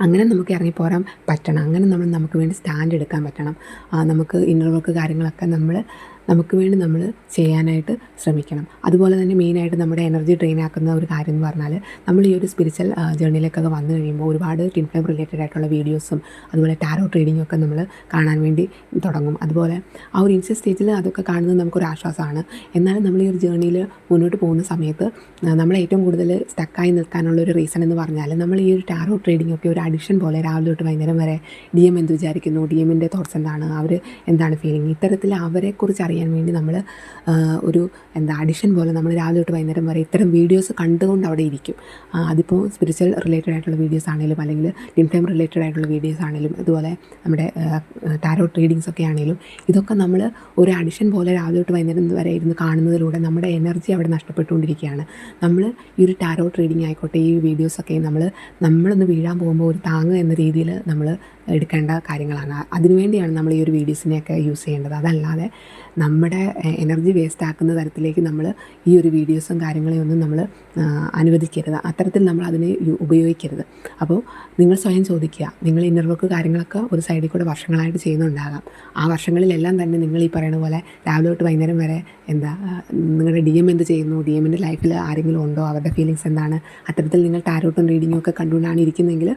അങ്ങനെ നമുക്ക് ഇറങ്ങിപ്പോരാൻ പറ്റണം. അങ്ങനെ നമുക്ക് വേണ്ടി സ്റ്റാൻഡ് എടുക്കാൻ പറ്റണം. നമുക്ക് ഇന്നർ വർക്ക് കാര്യങ്ങളൊക്കെ നമ്മൾ നമുക്ക് വേണ്ടി നമ്മൾ ചെയ്യാനായിട്ട് ശ്രമിക്കണം. അതുപോലെ തന്നെ മെയിനായിട്ട് നമ്മുടെ എനർജി ഡ്രെയിൻ ആക്കുന്ന ഒരു കാര്യം എന്ന് പറഞ്ഞാൽ, നമ്മൾ ഈ ഒരു സ്പിരിച്വൽ ജേർണിയിലേക്കൊക്കെ വന്നു കഴിയുമ്പോൾ ഒരുപാട് ട്വിൻ ഫ്ലെയിം റിലേറ്റഡ് ആയിട്ടുള്ള വീഡിയോസും അതുപോലെ ടാരോ ട്രീഡിങ്ങും ഒക്കെ നമ്മൾ കാണാൻ വേണ്ടി തുടങ്ങും. അതുപോലെ ആ ഒരു ഇനിഷ്യൽ സ്റ്റേജിൽ അതൊക്കെ കാണുന്നത് നമുക്കൊരു ആശ്വാസമാണ്. എന്നാലും നമ്മൾ ഈ ഒരു ജേർണിയിൽ മുന്നോട്ട് പോകുന്ന സമയത്ത് നമ്മൾ ഏറ്റവും കൂടുതൽ സ്റ്റക്കായി നിൽക്കാനുള്ള ഒരു റീസൺ എന്ന് പറഞ്ഞാൽ, നമ്മൾ ഈ ഒരു ടാരോ ട്രേഡിംഗ് ഒക്കെ ഒരു അഡിക്ഷൻ പോലെ രാവിലെ തൊട്ട് വൈകുന്നേരം വരെ DM എന്ത് വിചാരിക്കുന്നു, DMൻ്റെ തോട്ട്സ് എന്താണ്, അവർ എന്താണ് ഫീലിംഗ്, ഇത്തരത്തിൽ അവരെക്കുറിച്ച് അറിയാൻ വേണ്ടി നമ്മൾ ഒരു അഡിക്ഷൻ പോലെ നമ്മൾ രാവിലെ തൊട്ട് വൈകുന്നേരം വരെ ഇത്തരം വീഡിയോസ് കണ്ടുകൊണ്ട് അവിടെ ഇരിക്കും. അതിപ്പോൾ സ്പിരിച്വൽ റിലേറ്റഡ് ആയിട്ടുള്ള വീഡിയോസ് ആണെങ്കിലും അല്ലെങ്കിൽ ട്വിൻ ഫ്ലെയിം റിലേറ്റഡ് ആയിട്ടുള്ള വീഡിയോസ് ആണെങ്കിലും അതുപോലെ നമ്മുടെ ടാരോ ട്രീഡിങ്സ് ഒക്കെ ആണെങ്കിലും ഇതൊക്കെ നമ്മൾ ഒരു അഡിക്ഷൻ പോലെ രാവിലെ തൊട്ട് വൈകുന്നേരം വരെ ഇരുന്ന് കാണുന്നതിലൂടെ നമ്മുടെ എനർജി അവിടെ നഷ്ടപ്പെട്ടുകൊണ്ടിരിക്കുകയാണ്. നമ്മൾ ഈ ഒരു ടാരോ ട്രീഡിങ് ആയിക്കോട്ടെ, ഈ വീഡിയോസൊക്കെ നമ്മളൊന്ന് വീഴാൻ പോകുമ്പോൾ ഒരു താങ്ങ് എന്ന രീതിയിൽ നമ്മൾ എടുക്കേണ്ട കാര്യങ്ങളാണ്. അതിനുവേണ്ടിയാണ് നമ്മൾ ഈ ഒരു വീഡിയോസിനെയൊക്കെ യൂസ് ചെയ്യേണ്ടത്. അതല്ലാതെ നമ്മുടെ എനർജി വേസ്റ്റ് ആക്കുന്ന തരത്തിലേക്ക് നമ്മൾ ഈ ഒരു വീഡിയോസും കാര്യങ്ങളെയും ഒന്നും നമ്മൾ അനുവദിക്കരുത്. അത്തരത്തിൽ നമ്മൾ അതിനെ ഉപയോഗിക്കരുത്. അപ്പോൾ നിങ്ങൾ സ്വയം ചോദിക്കുക, നിങ്ങൾ ഇന്നർ വർക്ക് കാര്യങ്ങളൊക്കെ ഒരു സൈഡിൽ കൂടെ വർഷങ്ങളായിട്ട് ചെയ്യുന്നുണ്ടാകാം. ആ വർഷങ്ങളിലെല്ലാം തന്നെ നിങ്ങൾ ഈ പറയുന്ന പോലെ രാവിലെ തൊട്ട് വൈകുന്നേരം വരെ നിങ്ങളുടെ DM എന്ത് ചെയ്യുന്നു, DMൻ്റെ ലൈഫിൽ ആരെങ്കിലും ഉണ്ടോ, അവരുടെ ഫീലിങ്സ് എന്താണ്, അത്തരത്തിൽ നിങ്ങൾ ടാരോട്ടും റീഡിങ്ങും ഒക്കെ കണ്ടുകൊണ്ടാണ് ഇരിക്കുന്നതെങ്കിൽ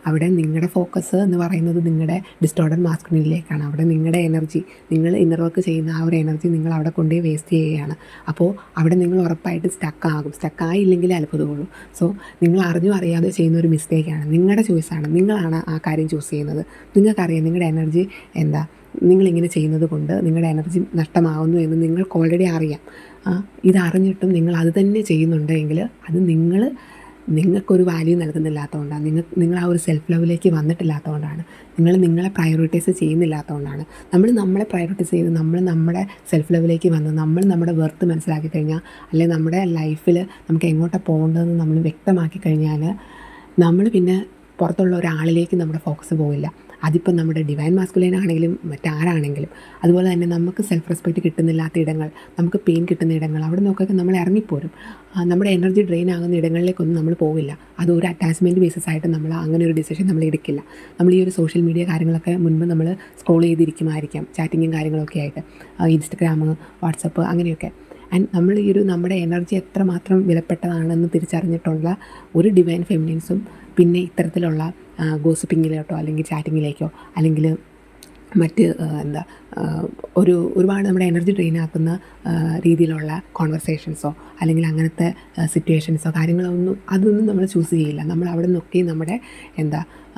അവിടെ നിങ്ങളുടെ ഫോക്കസ് എന്ന് പറയുന്നത് നിങ്ങളുടെ ഡിസ്റ്റോർഡഡ് മാസ്കുലിനിലേക്കാണ്. അവിടെ നിങ്ങളുടെ എനർജി, നിങ്ങൾ ഇന്നർ വർക്ക് ചെയ്യുന്ന ആ ഒരു എനർജി നിങ്ങൾ അവിടെ കൊണ്ടുപോയി വേസ്റ്റ് ചെയ്യുകയാണ്. അപ്പോൾ അവിടെ നിങ്ങൾ ഉറപ്പായിട്ട് സ്റ്റക്കായില്ലെങ്കിലേ അത്ഭുതമുള്ളൂ. സോ നിങ്ങൾ അറിഞ്ഞോ അറിയാതെ ചെയ്യുന്ന ഒരു മിസ്റ്റേക്കാണ്. നിങ്ങളുടെ ചോയ്സാണ്, നിങ്ങളാണ് ആ കാര്യം ചൂസ് ചെയ്യുന്നത്. നിങ്ങൾക്കറിയാം നിങ്ങളുടെ എനർജി നിങ്ങളിങ്ങനെ ചെയ്യുന്നത് കൊണ്ട് നിങ്ങളുടെ എനർജി നഷ്ടമാകുന്നു എന്ന് നിങ്ങൾക്ക് ഓൾറെഡി അറിയാം. ഇതറിഞ്ഞിട്ടും നിങ്ങൾ അത് തന്നെ ചെയ്യുന്നുണ്ടെങ്കിൽ അത് നിങ്ങൾക്കൊരു വാല്യൂ നൽകുന്നില്ലാത്തതുകൊണ്ടാണ്, നിങ്ങൾ ആ ഒരു സെൽഫ് ലവിലേക്ക് വന്നിട്ടില്ലാത്തതുകൊണ്ടാണ്, നിങ്ങൾ നിങ്ങളെ പ്രയോറിറ്റൈസ് ചെയ്യുന്നില്ലാത്തതുകൊണ്ടാണ്. നമ്മളെ പ്രയോറിറ്റൈസ് ചെയ്ത് നമ്മുടെ സെൽഫ് ലവിലേക്ക് വന്ന് നമ്മൾ നമ്മുടെ വെർത്ത് മനസ്സിലാക്കി കഴിഞ്ഞാൽ, അല്ലെങ്കിൽ നമ്മുടെ ലൈഫിൽ നമുക്ക് എങ്ങോട്ടാണ് പോകേണ്ടതെന്ന് നമ്മൾ വ്യക്തമാക്കി കഴിഞ്ഞാൽ നമ്മൾ പിന്നെ പുറത്തുള്ള ഒരാളിലേക്ക് നമ്മുടെ ഫോക്കസ് പോവില്ല. അതിപ്പോൾ നമ്മുടെ ഡിവൈൻ മാസ്കുലൈൻ ആണെങ്കിലും മറ്റാരാണെങ്കിലും. അതുപോലെ തന്നെ നമുക്ക് സെൽഫ് റെസ്പെക്റ്റ് കിട്ടുന്നില്ലാത്ത ഇടങ്ങൾ, നമുക്ക് പെയിൻ കിട്ടുന്ന ഇടങ്ങൾ, അവിടെ നോക്കൊക്കെ നമ്മൾ ഇറങ്ങിപ്പോരും. നമ്മുടെ എനർജി ഡ്രെയിൻ ആകുന്ന ഇടങ്ങളിലേക്കൊന്നും നമ്മൾ പോവില്ല. അത് ഒരു അറ്റാച്ച്മെൻറ്റ് ബേസിസ് ആയിട്ട് നമ്മൾ അങ്ങനെ ഒരു ഡിസിഷൻ നമ്മൾ എടുക്കില്ല. നമ്മൾ ഈ ഒരു സോഷ്യൽ മീഡിയ കാര്യങ്ങളൊക്കെ മുൻപ് നമ്മൾ സ്ക്രോൾ ചെയ്തിരിക്കുമായിരിക്കാം, ചാറ്റിങ്ങും കാര്യങ്ങളൊക്കെ ആയിട്ട്, ഇൻസ്റ്റഗ്രാം, വാട്സപ്പ് അങ്ങനെയൊക്കെ. ആൻഡ് നമ്മൾ ഈ ഒരു നമ്മുടെ എനർജി എത്രമാത്രം വിലപ്പെട്ടതാണെന്ന് തിരിച്ചറിഞ്ഞിട്ടുള്ള ഒരു ഡിവൈൻ ഫെമിനിൻസും പിന്നെ ഇത്തരത്തിലുള്ള ഗോസിപ്പിങ്ങിലോട്ടോ അല്ലെങ്കിൽ ചാറ്റിങ്ങിലേക്കോ അല്ലെങ്കിൽ മറ്റ് ഒരുപാട് നമ്മുടെ എനർജി ഡ്രെയിൻ ആക്കുന്ന രീതിയിലുള്ള കോൺവെർസേഷൻസോ അല്ലെങ്കിൽ അങ്ങനത്തെ സിറ്റുവേഷൻസോ അതൊന്നും നമ്മൾ ചൂസ് ചെയ്യില്ല. നമ്മൾ അവിടെ നിന്നൊക്കെ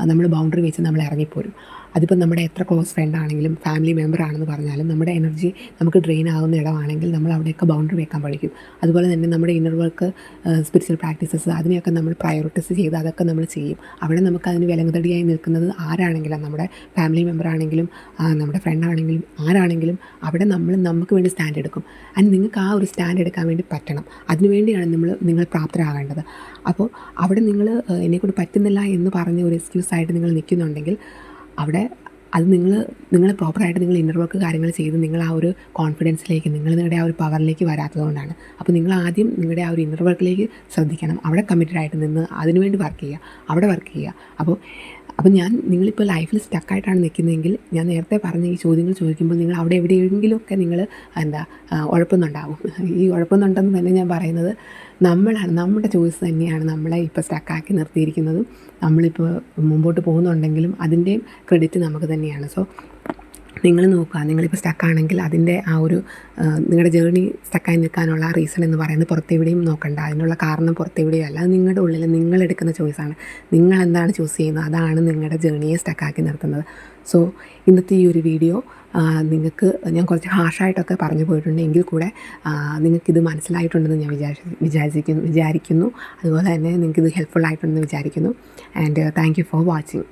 നമ്മൾ ബൗണ്ടറി വെച്ച് നമ്മൾ ഇറങ്ങിപ്പോരും. അതിപ്പോൾ നമ്മുടെ എത്ര ക്ലോസ് ഫ്രണ്ട് ആണെങ്കിലും ഫാമിലി മെമ്പർ ആണെന്ന് പറഞ്ഞാലും നമ്മുടെ എനർജി നമുക്ക് ഡ്രെയിൻ ആകുന്ന ഇടമാണെങ്കിൽ നമ്മൾ അവിടെയൊക്കെ ബൗണ്ടറി വെക്കാൻ പഠിക്കും. അതുപോലെ തന്നെ നമ്മുടെ ഇന്നർ വർക്ക്, സ്പിരിച്വൽ പ്രാക്ടീസസ് അതിനെയൊക്കെ നമ്മൾ പ്രയോറിറ്റൈസ് ചെയ്ത് അതൊക്കെ നമ്മൾ ചെയ്യും. അവിടെ നമുക്കതിന് വിലങ്ങുതടിയായി നിൽക്കുന്നത് ആരാണെങ്കിലും, നമ്മുടെ ഫാമിലി മെമ്പർ ആണെങ്കിലും നമ്മുടെ ഫ്രണ്ട് ആണെങ്കിലും ആരാണെങ്കിലും അവിടെ നമുക്ക് വേണ്ടി സ്റ്റാൻഡ് എടുക്കും. ആൻഡ് നിങ്ങൾക്ക് ആ ഒരു സ്റ്റാൻഡ് എടുക്കാൻ വേണ്ടി പറ്റണം. അതിനുവേണ്ടിയാണ് നിങ്ങൾ പ്രാപ്തരാകേണ്ടത്. അപ്പോൾ അവിടെ എന്നെക്കൊണ്ട് പറ്റുന്നില്ല എന്ന് പറഞ്ഞ ഒരു എക്സ്ക്യൂസായിട്ട് നിങ്ങൾ നിൽക്കുന്നുണ്ടെങ്കിൽ അവിടെ അത് നിങ്ങൾ പ്രോപ്പറായിട്ട് നിങ്ങൾ ഇന്നർ വർക്ക് കാര്യങ്ങൾ ചെയ്ത് നിങ്ങൾ ആ ഒരു കോൺഫിഡൻസിലേക്ക് നിങ്ങളുടെ ആ ഒരു പവറിലേക്ക് വരാത്തതുകൊണ്ടാണ്. അപ്പോൾ നിങ്ങൾ ആദ്യം നിങ്ങളുടെ ആ ഒരു ഇന്നർ വർക്കിലേക്ക് ശ്രദ്ധിക്കണം. അവിടെ കമ്മിറ്റഡ് ആയിട്ട് നിന്ന് അതിനുവേണ്ടി വർക്ക് ചെയ്യുക. അപ്പോൾ നിങ്ങളിപ്പോൾ ലൈഫിൽ സ്റ്റക്കായിട്ടാണ് നിൽക്കുന്നതെങ്കിൽ ഞാൻ നേരത്തെ പറഞ്ഞ ഈ ചോദ്യങ്ങൾ ചോദിക്കുമ്പോൾ നിങ്ങൾ അവിടെ എവിടെയെങ്കിലുമൊക്കെ നിങ്ങൾ ഉഴപ്പുന്നുണ്ടാവും. ഈ ഉഴപ്പുന്നുണ്ടെന്ന് തന്നെ ഞാൻ പറയുന്നത് നമ്മുടെ ചോയ്സ് തന്നെയാണ് നമ്മളെ ഇപ്പോൾ സ്റ്റക്കാക്കി നിർത്തിയിരിക്കുന്നതും. നമ്മളിപ്പോൾ മുമ്പോട്ട് പോകുന്നുണ്ടെങ്കിലും അതിൻ്റെയും ക്രെഡിറ്റ് നമുക്ക് തന്നെയാണ്. സോ നിങ്ങൾ നോക്കുക, നിങ്ങളിപ്പോൾ സ്റ്റക്കാണെങ്കിൽ അതിൻ്റെ ആ ഒരു നിങ്ങളുടെ ജേർണി സ്റ്റക്കായി നിൽക്കാനുള്ള റീസൺ എന്ന് പറയുന്നത് പുറത്തെവിടെയും നോക്കണ്ട. അതിനുള്ള കാരണം പുറത്തെവിടെയും അല്ല, അത് നിങ്ങളുടെ ഉള്ളിൽ നിങ്ങളെടുക്കുന്ന ചോയ്സാണ്. നിങ്ങൾ എന്താണ് ചൂസ് ചെയ്യുന്നത് അതാണ് നിങ്ങളുടെ ജേർണിയെ സ്റ്റക്കാക്കി നിർത്തുന്നത്. സോ ഇന്നത്തെ ഈ ഒരു വീഡിയോ നിങ്ങൾക്ക് ഞാൻ കുറച്ച് ഹാർഷായിട്ടൊക്കെ പറഞ്ഞു പോയിട്ടുണ്ട്, എങ്കിൽ കൂടെ നിങ്ങൾക്കിത് മനസ്സിലായിട്ടുണ്ടെന്ന് ഞാൻ വിചാരിക്കുന്നു. അതുപോലെ തന്നെ നിങ്ങൾക്കിത് ഹെൽപ്ഫുൾ ആയിട്ടുണ്ടെന്ന് വിചാരിക്കുന്നു. And thank you for watching.